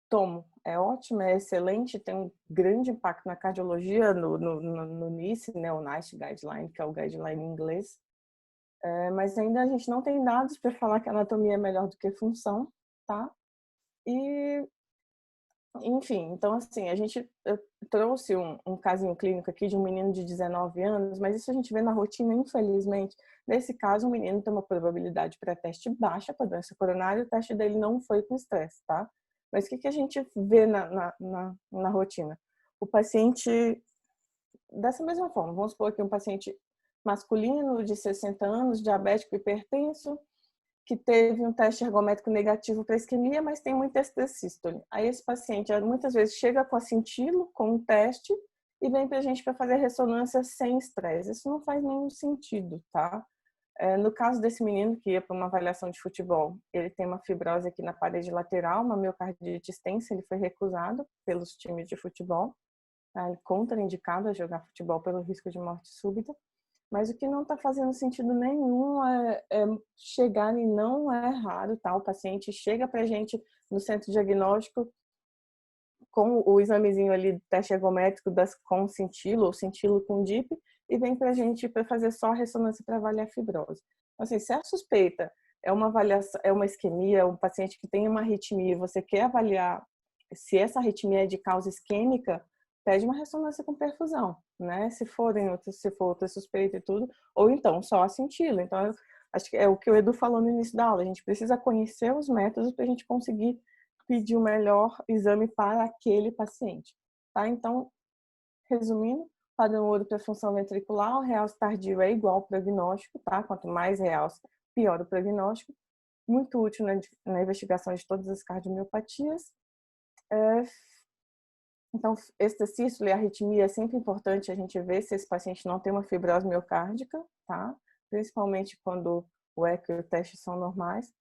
tomo é ótimo, é excelente, tem um grande impacto na cardiologia, no NICE, né, o NICE Guideline, que é o guideline em inglês, mas ainda a gente não tem dados para falar que a anatomia é melhor do que função, tá? E enfim, então assim, eu trouxe um casinho clínico aqui de um menino de 19 anos, mas isso a gente vê na rotina, infelizmente. Nesse caso, o menino tem uma probabilidade pré-teste baixa para doença coronária, o teste dele não foi com estresse, tá? Mas o que a gente vê na rotina? o paciente, dessa mesma forma, vamos supor que um paciente masculino de 60 anos, diabético hipertenso, que teve um teste ergométrico negativo para isquemia, mas tem muita sístole. Aí esse paciente muitas vezes chega com a cintilo, com um teste, e vem para a gente para fazer ressonância sem estresse. Isso não faz nenhum sentido, tá? No caso desse menino que ia para uma avaliação de futebol, ele tem uma fibrose aqui na parede lateral, uma miocardite extensa, ele foi recusado pelos times de futebol, tá? Ele contraindicado a jogar futebol pelo risco de morte súbita. Mas o que não está fazendo sentido nenhum é chegar, e não é raro, tá? O paciente chega para a gente no centro diagnóstico com o examezinho ali, teste ergométrico com cintilo ou cintilo com DIP, e vem para a gente para fazer só a ressonância para avaliar a fibrose. Então, assim, se a suspeita é uma avaliação, é uma isquemia, um paciente que tem uma arritmia e você quer avaliar se essa arritmia é de causa isquêmica, pede uma ressonância com perfusão, né? Se for outra suspeita e tudo, ou então só a cintilo. Então, acho que é o que o Edu falou no início da aula, a gente precisa conhecer os métodos para a gente conseguir pedir o melhor exame para aquele paciente, tá? Então, resumindo, padrão ouro para função ventricular, o realce tardio é igual ao prognóstico, tá? Quanto mais realce, pior o prognóstico. Muito útil na investigação de todas as cardiomiopatias. Então, extrasístole e arritmia é sempre importante a gente ver se esse paciente não tem uma fibrose miocárdica, tá? Principalmente quando o eco e o teste são normais.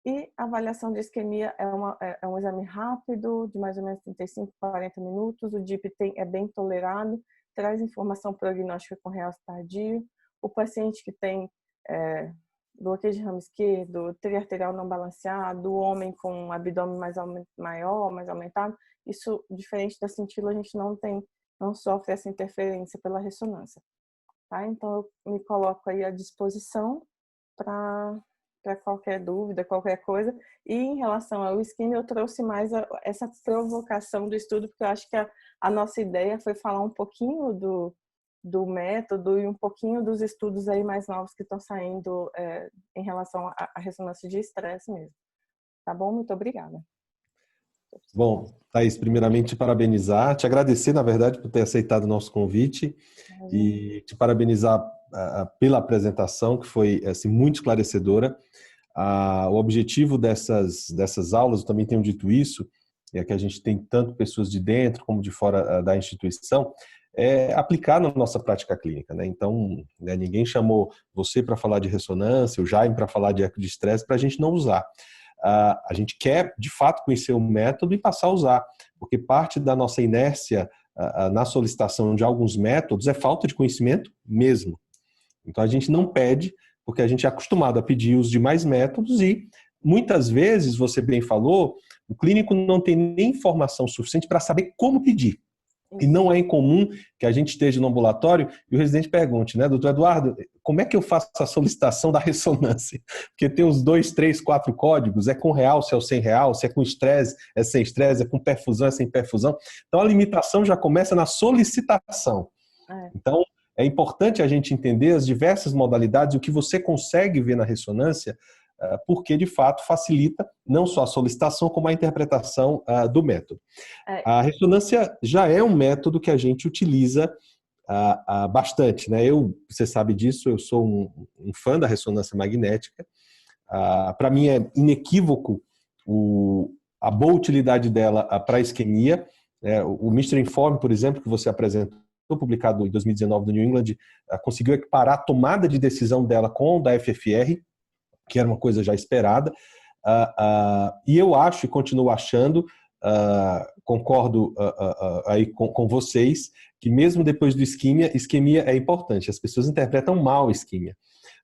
E a avaliação de isquemia é um exame rápido, de mais ou menos 35, 40 minutos. O DIP é bem tolerado, traz informação prognóstica com realce tardio. O paciente que tem bloqueio de ramo esquerdo, triarterial não balanceado, o homem com um abdômen maior, mais aumentado, isso, diferente da cintila, a gente não sofre essa interferência pela ressonância. Tá? Então, eu me coloco aí à disposição para qualquer dúvida, qualquer coisa. E em relação ao isquemia, eu trouxe mais essa provocação do estudo, porque eu acho que a nossa ideia foi falar um pouquinho do método e um pouquinho dos estudos aí mais novos que estão saindo em relação à ressonância de estresse mesmo. Tá bom? Muito obrigada. Bom, Thaís, primeiramente te parabenizar, te agradecer, na verdade, por ter aceitado o nosso convite e te parabenizar pela apresentação, que foi assim, muito esclarecedora. O objetivo dessas aulas, eu também tenho dito isso, é que a gente tem tanto pessoas de dentro como de fora da instituição, é aplicar na nossa prática clínica, né? Então, né, ninguém chamou você para falar de ressonância, o Jaime para falar de eco de estresse, para a gente não usar. A gente quer, de fato, conhecer o método e passar a usar, porque parte da nossa inércia na solicitação de alguns métodos é falta de conhecimento mesmo. Então, a gente não pede, porque a gente é acostumado a pedir os demais métodos e, muitas vezes, você bem falou, o clínico não tem nem informação suficiente para saber como pedir. E não é incomum que a gente esteja no ambulatório e o residente pergunte, né, doutor Eduardo, como é que eu faço a solicitação da ressonância? Porque tem os 2, 3, 4 códigos, é com realce, é sem realce, é com estresse, é sem estresse, é com perfusão, é sem perfusão. Então a limitação já começa na solicitação. Então é importante a gente entender as diversas modalidades, o que você consegue ver na ressonância, porque de fato facilita não só a solicitação, como a interpretação do método. A ressonância já é um método que a gente utiliza bastante, né? Você sabe disso, eu sou um fã da ressonância magnética. Para mim é inequívoco a boa utilidade dela para a isquemia. O Mr. Inform, por exemplo, que você apresentou, publicado em 2019 no New England, conseguiu equiparar a tomada de decisão dela com a da FFR, que era uma coisa já esperada, e eu acho e continuo achando, concordo aí com vocês, que mesmo depois do isquemia é importante. As pessoas interpretam mal a isquemia.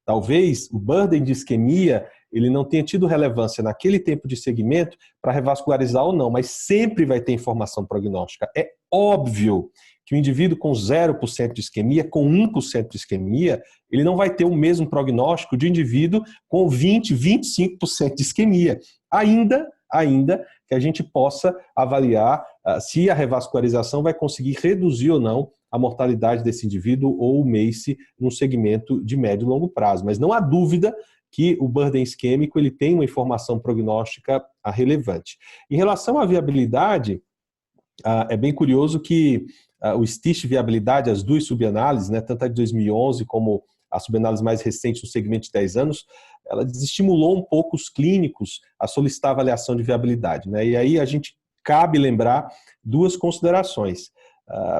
Talvez o burden de isquemia ele não tenha tido relevância naquele tempo de segmento para revascularizar ou não, mas sempre vai ter informação prognóstica. É óbvio que o indivíduo com 0% de isquemia, com 1% de isquemia, ele não vai ter o mesmo prognóstico de indivíduo com 20, 25% de isquemia. Ainda que a gente possa avaliar se a revascularização vai conseguir reduzir ou não a mortalidade desse indivíduo ou o MACE num segmento de médio e longo prazo. Mas não há dúvida que o burden isquêmico ele tem uma informação prognóstica relevante. Em relação à viabilidade, é bem curioso que o STICH viabilidade, as duas subanálises, né, tanto a de 2011 como a subanálise mais recente no segmento de 10 anos, ela desestimulou um pouco os clínicos a solicitar avaliação de viabilidade, né? E aí a gente cabe lembrar duas considerações.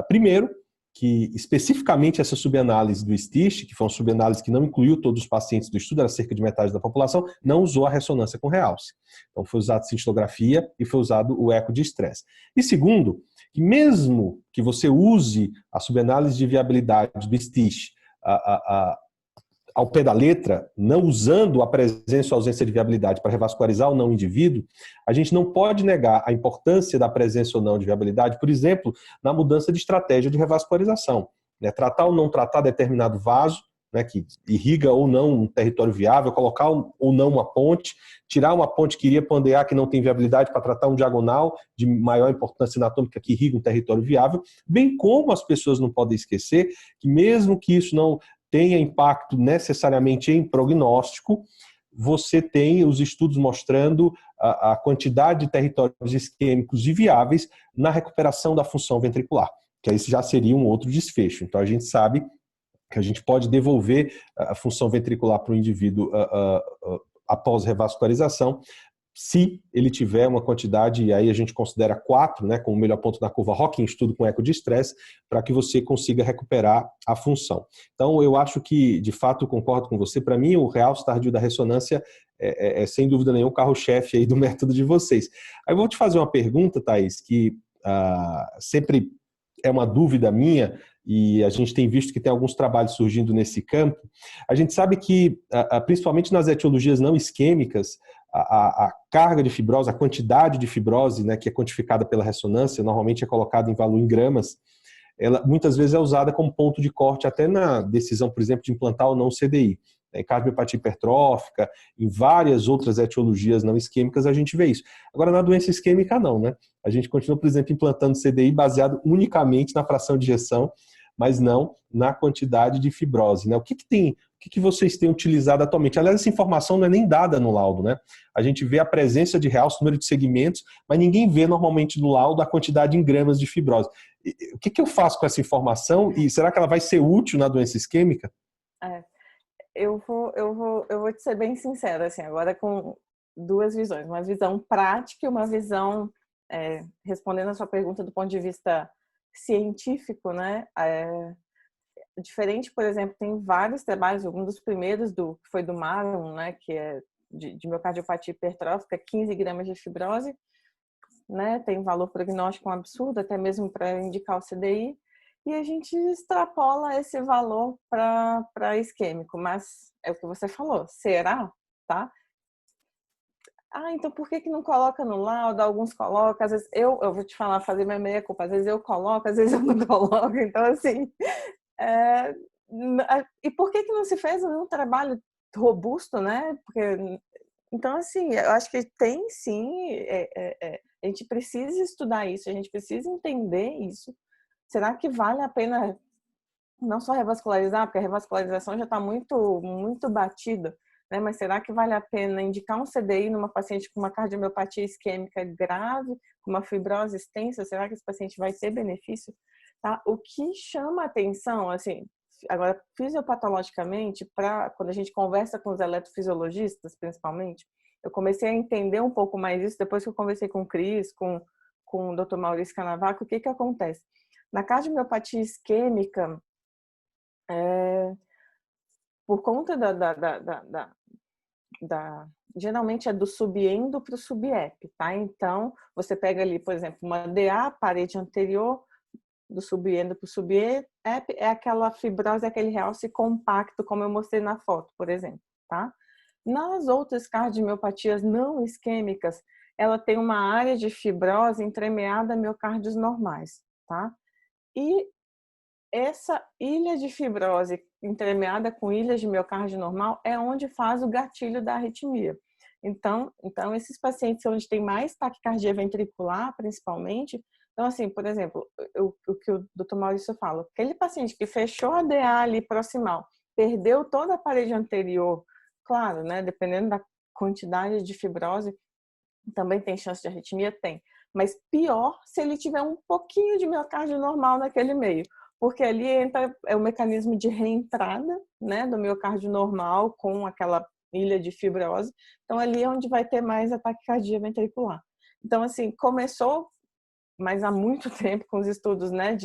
Primeiro, que especificamente essa subanálise do STICH, que foi uma subanálise que não incluiu todos os pacientes do estudo, era cerca de metade da população, não usou a ressonância com realce. Então foi usado cintilografia e foi usado o eco de estresse. E segundo, que mesmo que você use a subanálise de viabilidade do STICH ao pé da letra, não usando a presença ou ausência de viabilidade para revascularizar ou não o indivíduo, a gente não pode negar a importância da presença ou não de viabilidade, por exemplo, na mudança de estratégia de revascularização. Né? Tratar ou não tratar determinado vaso, né, que irriga ou não um território viável, colocar ou não uma ponte, tirar uma ponte que iria pandear que não tem viabilidade para tratar um diagonal de maior importância anatômica que irriga um território viável, bem como as pessoas não podem esquecer que mesmo que isso não tenha impacto necessariamente em prognóstico, você tem os estudos mostrando a quantidade de territórios isquêmicos e viáveis na recuperação da função ventricular, que aí já seria um outro desfecho. Então a gente sabe que a gente pode devolver a função ventricular para o indivíduo após revascularização, se ele tiver uma quantidade, e aí a gente considera 4, né, como o melhor ponto na curva Hawking, estudo com eco de estresse, para que você consiga recuperar a função. Então, eu acho que, de fato, concordo com você. Para mim, o realce tardio da ressonância sem dúvida nenhuma, o carro-chefe aí do método de vocês. Aí eu vou te fazer uma pergunta, Thaís, que sempre é uma dúvida minha, e a gente tem visto que tem alguns trabalhos surgindo nesse campo. A gente sabe que, principalmente nas etiologias não isquêmicas, a carga de fibrose, a quantidade de fibrose, né, que é quantificada pela ressonância, normalmente é colocada em valor em gramas, ela muitas vezes é usada como ponto de corte até na decisão, por exemplo, de implantar ou não o CDI. Em cardiopatia hipertrófica, em várias outras etiologias não isquêmicas, a gente vê isso. Agora, na doença isquêmica, não, né? A gente continua, por exemplo, implantando CDI baseado unicamente na fração de ejeção, mas não na quantidade de fibrose, né? O que vocês têm utilizado atualmente? Aliás, essa informação não é nem dada no laudo, né? A gente vê a presença de realce, número de segmentos, mas ninguém vê normalmente no laudo a quantidade em gramas de fibrose. O que eu faço com essa informação e será que ela vai ser útil na doença isquêmica? Eu vou te ser bem sincera, assim, agora com duas visões. Uma visão prática e uma visão, respondendo a sua pergunta do ponto de vista científico, né? Diferente, por exemplo, tem vários trabalhos, um dos primeiros foi do Maron, né, que é de miocardiopatia hipertrófica, 15 gramas de fibrose, né, tem valor prognóstico um absurdo, até mesmo para indicar o CDI, e a gente extrapola esse valor para isquêmico, mas é o que você falou, será? Tá? Então por que não coloca no laudo? Alguns colocam, às vezes eu vou te falar, fazer minha meia culpa, às vezes eu coloco, às vezes eu não coloco, então assim... E por que não se fez um trabalho robusto, né? Porque, então, assim, eu acho que tem sim, a gente precisa estudar isso, a gente precisa entender isso. Será que vale a pena não só revascularizar, porque a revascularização já está muito, muito batida, né? Mas será que vale a pena indicar um CDI numa paciente com uma cardiomiopatia isquêmica grave, com uma fibrose extensa? Será que esse paciente vai ter benefício? Tá? O que chama atenção, assim, agora fisiopatologicamente, quando a gente conversa com os eletrofisiologistas, principalmente, eu comecei a entender um pouco mais isso depois que eu conversei com o Cris, com o Dr. Maurício Canavaco. O que acontece? Na cardiomiopatia isquêmica, por conta geralmente é do subendo para o subep, tá? Então, você pega ali, por exemplo, uma DA, parede anterior, do subendo para o subep, é aquela fibrose, aquele realce compacto, como eu mostrei na foto, por exemplo, tá? Nas outras cardiomiopatias não isquêmicas, ela tem uma área de fibrose entremeada a miocárdios normais, tá? E essa ilha de fibrose entremeada com ilhas de miocárdio normal é onde faz o gatilho da arritmia. Então esses pacientes onde tem mais taquicardia ventricular, principalmente, então assim, por exemplo, o que o Dr. Maurício fala, aquele paciente que fechou a DA ali proximal, perdeu toda a parede anterior, claro, né, dependendo da quantidade de fibrose, também tem chance de arritmia? Tem. mas pior se ele tiver um pouquinho de miocárdio normal naquele meio, porque ali entra o mecanismo de reentrada, né, do miocárdio normal com aquela ilha de fibrose. Então ali é onde vai ter mais ataque cardíaco ventricular. Então assim, começou, mas há muito tempo com os estudos, né,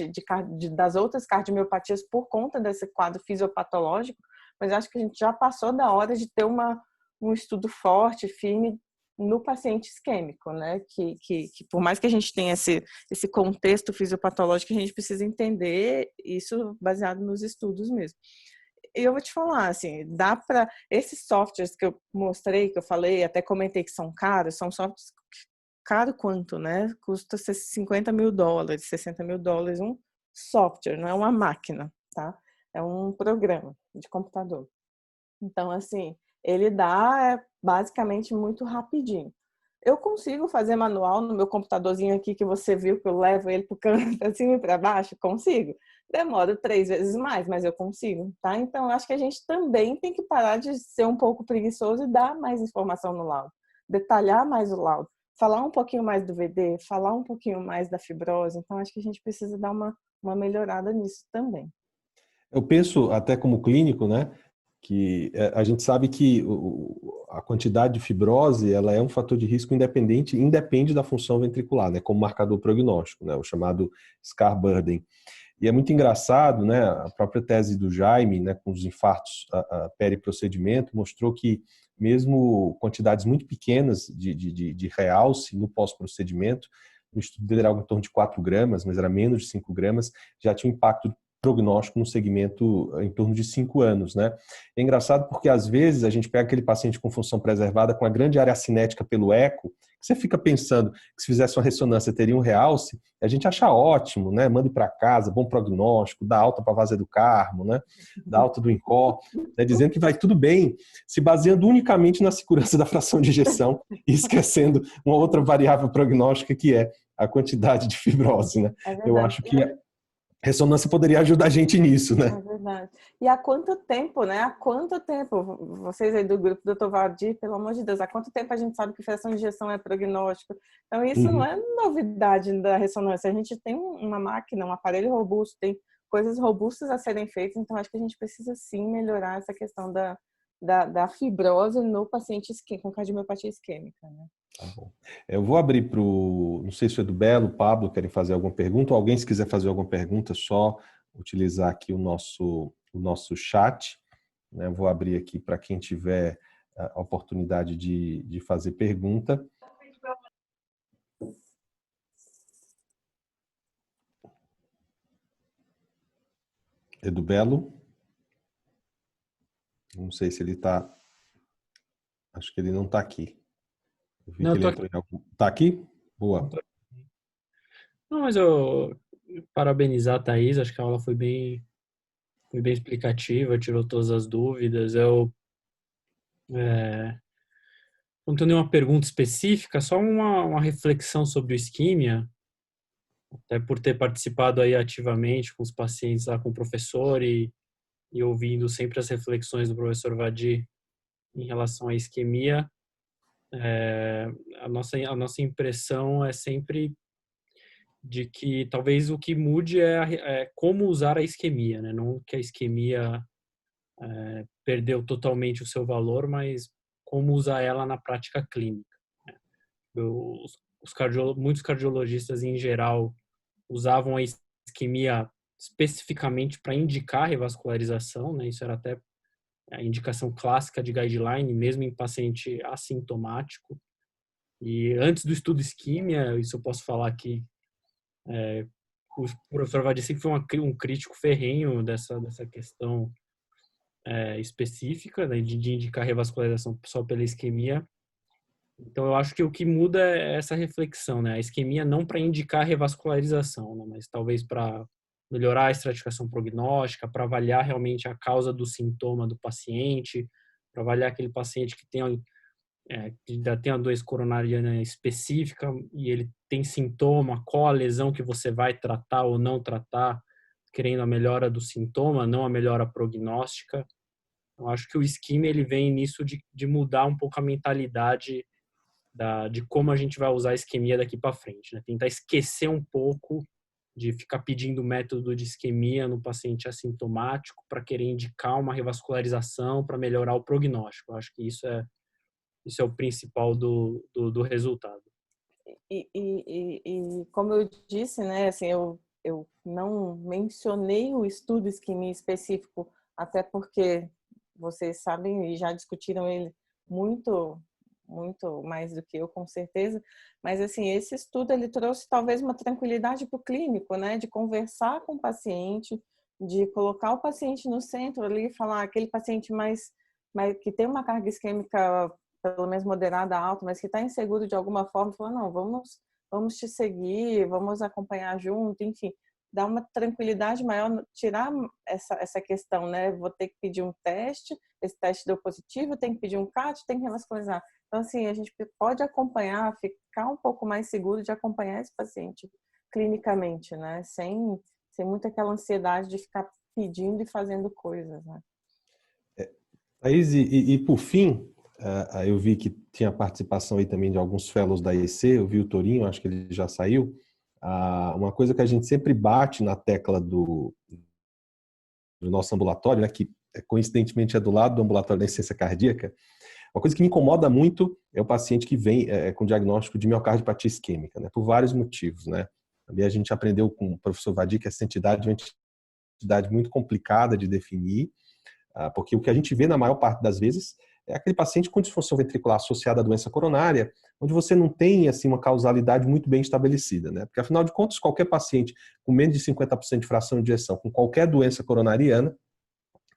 das outras cardiomiopatias por conta desse quadro fisiopatológico, mas acho que a gente já passou da hora de ter um estudo forte, firme no paciente isquêmico, né? Que por mais que a gente tenha esse contexto fisiopatológico, a gente precisa entender isso baseado nos estudos mesmo. E eu vou te falar, assim, dá para esses softwares que eu mostrei, que eu falei, até comentei que são caros, são softwares caro quanto, né? Custa $50 mil, $60 mil um software, não é uma máquina, tá? É um programa de computador. Então, assim, ele dá basicamente muito rapidinho. Eu consigo fazer manual no meu computadorzinho aqui, que você viu que eu levo ele para o canto, para cima e para baixo? Consigo. Demora 3 vezes mais, mas eu consigo, tá? Então, acho que a gente também tem que parar de ser um pouco preguiçoso e dar mais informação no laudo. Detalhar mais o laudo. Falar um pouquinho mais do VD, falar um pouquinho mais da fibrose. Então, acho que a gente precisa dar uma melhorada nisso também. Eu penso, até como clínico, né, que a gente sabe que a quantidade de fibrose ela é um fator de risco independe da função ventricular, né, como marcador prognóstico, né, o chamado scar burden. E é muito engraçado, né, a própria tese do Jaime, né, com os infartos periprocedimento, mostrou que mesmo quantidades muito pequenas de realce no pós-procedimento, o estudo dele era algo em torno de 4 gramas, mas era menos de 5 gramas, já tinha um impacto prognóstico no segmento em torno de 5 anos, né? É engraçado porque às vezes a gente pega aquele paciente com função preservada com a grande área cinética pelo eco, que você fica pensando que se fizesse uma ressonância teria um realce, a gente acha ótimo, né? Manda para casa, bom prognóstico, dá alta para a Vazia do Carmo, né? Dá alta do INCOR, né? Dizendo que vai tudo bem, se baseando unicamente na segurança da fração de ejeção e esquecendo uma outra variável prognóstica que é a quantidade de fibrose, né? Eu acho que ressonância poderia ajudar a gente nisso, né? É verdade. E há quanto tempo, né? Há quanto tempo, vocês aí do grupo Dr. Valdir, pelo amor de Deus, há quanto tempo a gente sabe que fração de ejeção é prognóstico? Então, isso não é novidade da ressonância. A gente tem uma máquina, um aparelho robusto, tem coisas robustas a serem feitas, então acho que a gente precisa sim melhorar essa questão da fibrose no paciente com cardiomiopatia isquêmica, né? Tá bom. Eu vou abrir para o... Não sei se o Edu Belo, o Pablo querem fazer alguma pergunta, ou alguém se quiser fazer alguma pergunta, só utilizar aqui o nosso chat. Né? Vou abrir aqui para quem tiver a oportunidade de fazer pergunta. Edu Belo. Não sei se ele está... Acho que ele não está aqui. Eu vi Não, que ele entrou em algum... Está aqui? Boa. Não, mas eu parabenizar a Thaís, acho que a aula foi bem explicativa, tirou todas as dúvidas. Eu não tenho nenhuma pergunta específica, só uma reflexão sobre o isquímia, até por ter participado aí ativamente com os pacientes lá com o professor e ouvindo sempre as reflexões do professor Vadi em relação à isquemia. A nossa impressão é sempre de que talvez o que mude é como usar a isquemia, né? Não que a isquemia perdeu totalmente o seu valor, mas como usar ela na prática clínica. Muitos cardiologistas, em geral, usavam a isquemia especificamente para indicar revascularização, né? Isso era até a indicação clássica de guideline, mesmo em paciente assintomático. E antes do estudo isquímia, isso eu posso falar que o professor Vadici foi um crítico ferrenho dessa questão específica, né, de indicar revascularização só pela isquemia. Então, eu acho que o que muda é essa reflexão, né? A isquemia não para indicar revascularização, né, mas talvez para melhorar a estratificação prognóstica, para avaliar realmente a causa do sintoma do paciente, para avaliar aquele paciente que ainda tem a doença coronariana específica e ele tem sintoma, qual a lesão que você vai tratar ou não tratar, querendo a melhora do sintoma, não a melhora prognóstica. Eu acho que o isquímia ele vem nisso de mudar um pouco a mentalidade de como a gente vai usar a isquemia daqui para frente, né? Tentar esquecer um pouco de ficar pedindo método de isquemia no paciente assintomático para querer indicar uma revascularização para melhorar o prognóstico. Eu acho que isso é o principal do resultado. E como eu disse, né, assim, eu não mencionei o estudo isquemia específico, até porque vocês sabem e já discutiram ele muito mais do que eu, com certeza. Mas, assim, esse estudo, ele trouxe talvez uma tranquilidade para o clínico, né? De conversar com o paciente, de colocar o paciente no centro ali, falar aquele paciente mais que tem uma carga isquêmica pelo menos moderada, alta, mas que está inseguro de alguma forma, falar, não, vamos te seguir, vamos acompanhar junto, enfim, dar uma tranquilidade maior, tirar essa questão, né? Vou ter que pedir um teste, esse teste deu positivo, tem que pedir um CAT, tem que revascularizar. Então, assim, a gente pode acompanhar, ficar um pouco mais seguro de acompanhar esse paciente clinicamente, né? Sem muito aquela ansiedade de ficar pedindo e fazendo coisas, né? Thaís, e por fim, eu vi que tinha participação aí também de alguns fellows da EC, eu vi o Torinho, acho que ele já saiu. Uma coisa que a gente sempre bate na tecla do nosso ambulatório, né, que coincidentemente é do lado do ambulatório da insuficiência cardíaca, uma coisa que me incomoda muito é o paciente que vem com diagnóstico de miocardiopatia isquêmica, né, por vários motivos, né. Também a gente aprendeu com o professor Vadir que essa entidade é uma entidade muito complicada de definir, porque o que a gente vê na maior parte das vezes é aquele paciente com disfunção ventricular associada à doença coronária, onde você não tem assim uma causalidade muito bem estabelecida, né? Porque afinal de contas, qualquer paciente com menos de 50% de fração de ejeção, com qualquer doença coronariana,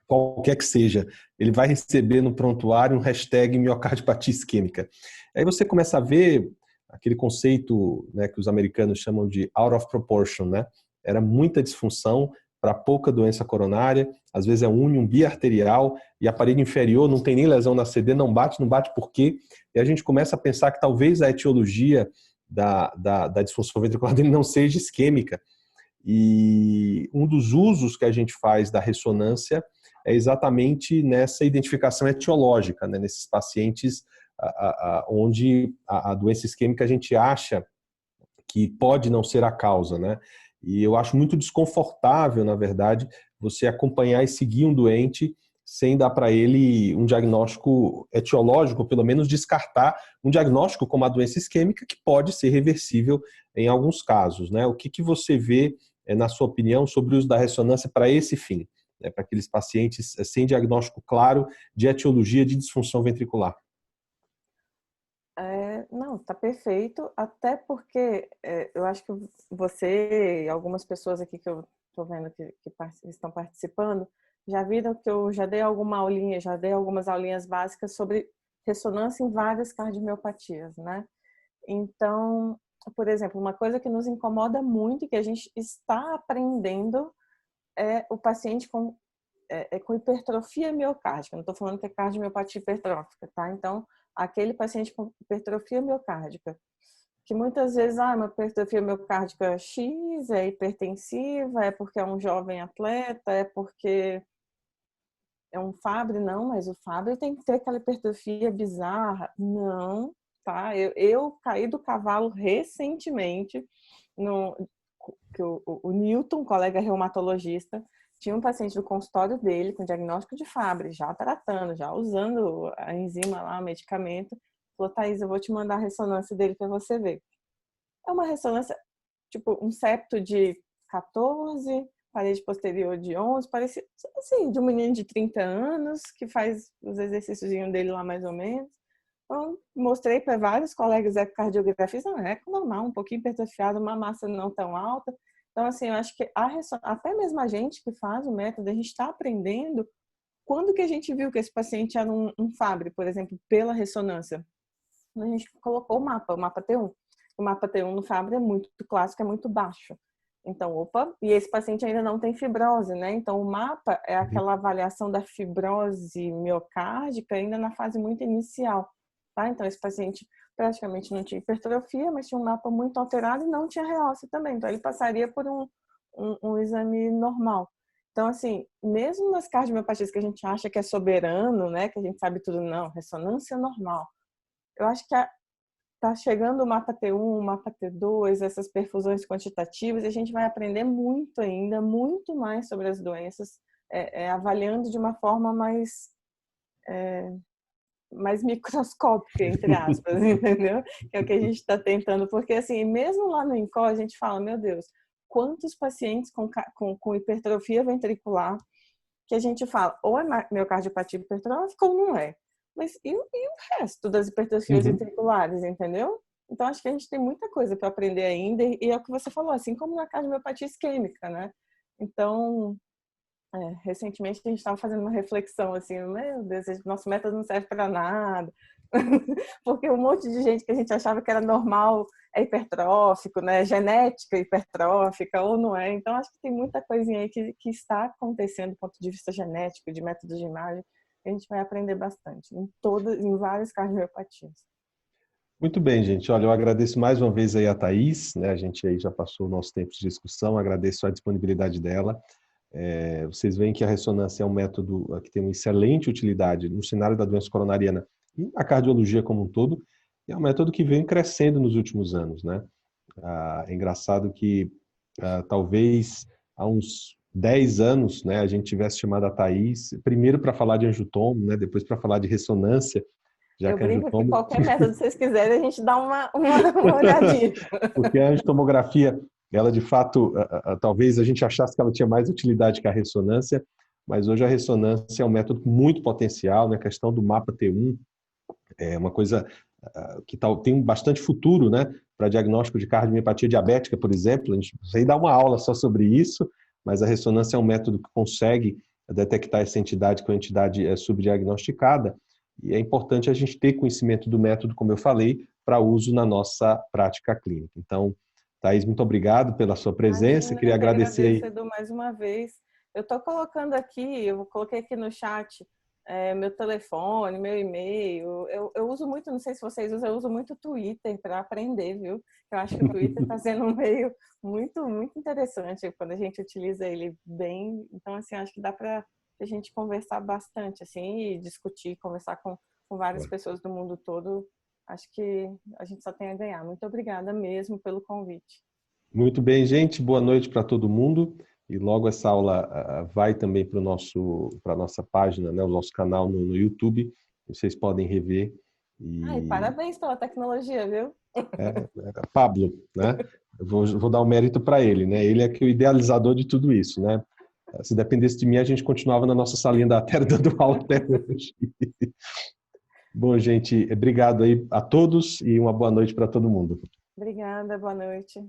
qualquer que seja, ele vai receber no prontuário um hashtag miocardiopatia isquêmica. Aí você começa a ver aquele conceito, né, que os americanos chamam de out of proportion, né? Era muita disfunção para pouca doença coronária, às vezes é um biarterial e a parede inferior não tem nem lesão na CD, não bate por quê? E a gente começa a pensar que talvez a etiologia da disfunção ventricular dele não seja isquêmica. E um dos usos que a gente faz da ressonância é exatamente nessa identificação etiológica, né? Nesses pacientes onde a doença isquêmica a gente acha que pode não ser a causa, né? E eu acho muito desconfortável, na verdade, você acompanhar e seguir um doente sem dar para ele um diagnóstico etiológico, ou pelo menos descartar um diagnóstico como a doença isquêmica, que pode ser reversível em alguns casos, né? O que você vê, na sua opinião, sobre o uso da ressonância para esse fim, né? Para aqueles pacientes sem diagnóstico claro de etiologia de disfunção ventricular? Não, tá perfeito, até porque eu acho que você e algumas pessoas aqui que eu tô vendo que estão participando, já viram que eu já dei algumas aulinhas básicas sobre ressonância em várias cardiomiopatias, né? Então, por exemplo, uma coisa que nos incomoda muito e que a gente está aprendendo é o paciente com hipertrofia miocárdica. Não estou falando que é cardiomiopatia hipertrófica, tá? Então, aquele paciente com hipertrofia miocárdica, que muitas vezes, uma hipertrofia miocárdica X é hipertensiva, é porque é um jovem atleta, é porque é um Fabry, não, mas o Fabry tem que ter aquela hipertrofia bizarra. Não, tá? Eu caí do cavalo recentemente, que o Newton, colega reumatologista, tinha um paciente do consultório dele com diagnóstico de Fabry, já tratando, já usando a enzima lá, o medicamento. Falou, Thaís, eu vou te mandar a ressonância dele para você ver. É uma ressonância, tipo, um septo de 14, parede posterior de 11, parece assim, de um menino de 30 anos que faz os exercícios dele lá mais ou menos. Então, mostrei para vários colegas ecocardiografistas, não, é normal, um pouquinho hipertrofiado, uma massa não tão alta. Então, assim, eu acho que até mesmo a gente que faz o método, a gente está aprendendo quando que a gente viu que esse paciente era um Fabry, por exemplo, pela ressonância. A gente colocou o mapa T1. O mapa T1 no Fabry é muito clássico, é muito baixo. Então, e esse paciente ainda não tem fibrose, né? Então, o mapa é aquela avaliação da fibrose miocárdica ainda na fase muito inicial, tá? Então, esse paciente praticamente não tinha hipertrofia, mas tinha um mapa muito alterado e não tinha reócito também. Então, ele passaria por um exame normal. Então, assim, mesmo nas cardiomiopatias que a gente acha que é soberano, né? Que a gente sabe tudo, não, ressonância normal. Eu acho que tá chegando o mapa T1, o mapa T2, essas perfusões quantitativas, e a gente vai aprender muito ainda, muito mais sobre as doenças, avaliando de uma forma mais microscópica, entre aspas, entendeu? Que é o que a gente está tentando, porque assim, mesmo lá no INCOL, a gente fala, meu Deus, quantos pacientes com hipertrofia ventricular que a gente fala, ou é miocardiopatia hipertrófica ou não é. Mas e o resto das hipertrofias ventriculares, entendeu? Então, acho que a gente tem muita coisa para aprender ainda, e é o que você falou, assim como na cardiomiopatia isquêmica, né? Então, recentemente a gente estava fazendo uma reflexão, assim, meu Deus, nosso método não serve para nada, porque um monte de gente que a gente achava que era normal é hipertrófico, né? Genética hipertrófica, ou não é. Então, acho que tem muita coisinha aí que está acontecendo do ponto de vista genético, de métodos de imagem, que a gente vai aprender bastante, em várias cardiomiopatias. Muito bem, gente. Olha, eu agradeço mais uma vez aí a Thaís, né? A gente aí já passou o nosso tempo de discussão, agradeço a disponibilidade dela. Vocês veem que a ressonância é um método que tem uma excelente utilidade no cenário da doença coronariana e na cardiologia como um todo, e é um método que vem crescendo nos últimos anos, né? É engraçado que talvez há uns 10 anos, né, a gente tivesse chamado a Thaís primeiro para falar de angiotomo, né, depois para falar de ressonância, já Eu que a brinco que angiotomo... qualquer método que vocês quiserem, a gente dá uma olhadinha. Porque a angiotomografia, ela de fato, talvez a gente achasse que ela tinha mais utilidade que a ressonância, mas hoje a ressonância é um método com muito potencial, né? A questão do mapa T1 é uma coisa que tem bastante futuro, né? Para diagnóstico de cardiomiopatia diabética, por exemplo. A gente precisa dar uma aula só sobre isso, mas a ressonância é um método que consegue detectar essa entidade com a entidade subdiagnosticada, e é importante a gente ter conhecimento do método, como eu falei, para uso na nossa prática clínica. Então, Thaís, muito obrigado pela sua presença. Imagina, Queria eu que agradecer agradeço, aí. Edu, mais uma vez. Eu estou colocando aqui, eu coloquei aqui no chat meu telefone, meu e-mail. Eu uso muito, não sei se vocês usam, eu uso muito o Twitter para aprender, viu? Eu acho que o Twitter está sendo um meio muito, muito interessante quando a gente utiliza ele bem. Então, assim, acho que dá para a gente conversar bastante, assim, e discutir, conversar com várias pessoas do mundo todo. Acho que a gente só tem a ganhar. Muito obrigada mesmo pelo convite. Muito bem, gente. Boa noite para todo mundo. E logo essa aula vai também para a nossa página, né, o nosso canal no YouTube. Vocês podem rever. Ai, parabéns pela tecnologia, viu? Pablo, né? Eu vou dar o mérito para ele, né? Ele é que é o idealizador de tudo isso, né? Se dependesse de mim, a gente continuava na nossa salinha da Terra dando aula até hoje. Bom, gente, obrigado aí a todos e uma boa noite para todo mundo. Obrigada, boa noite.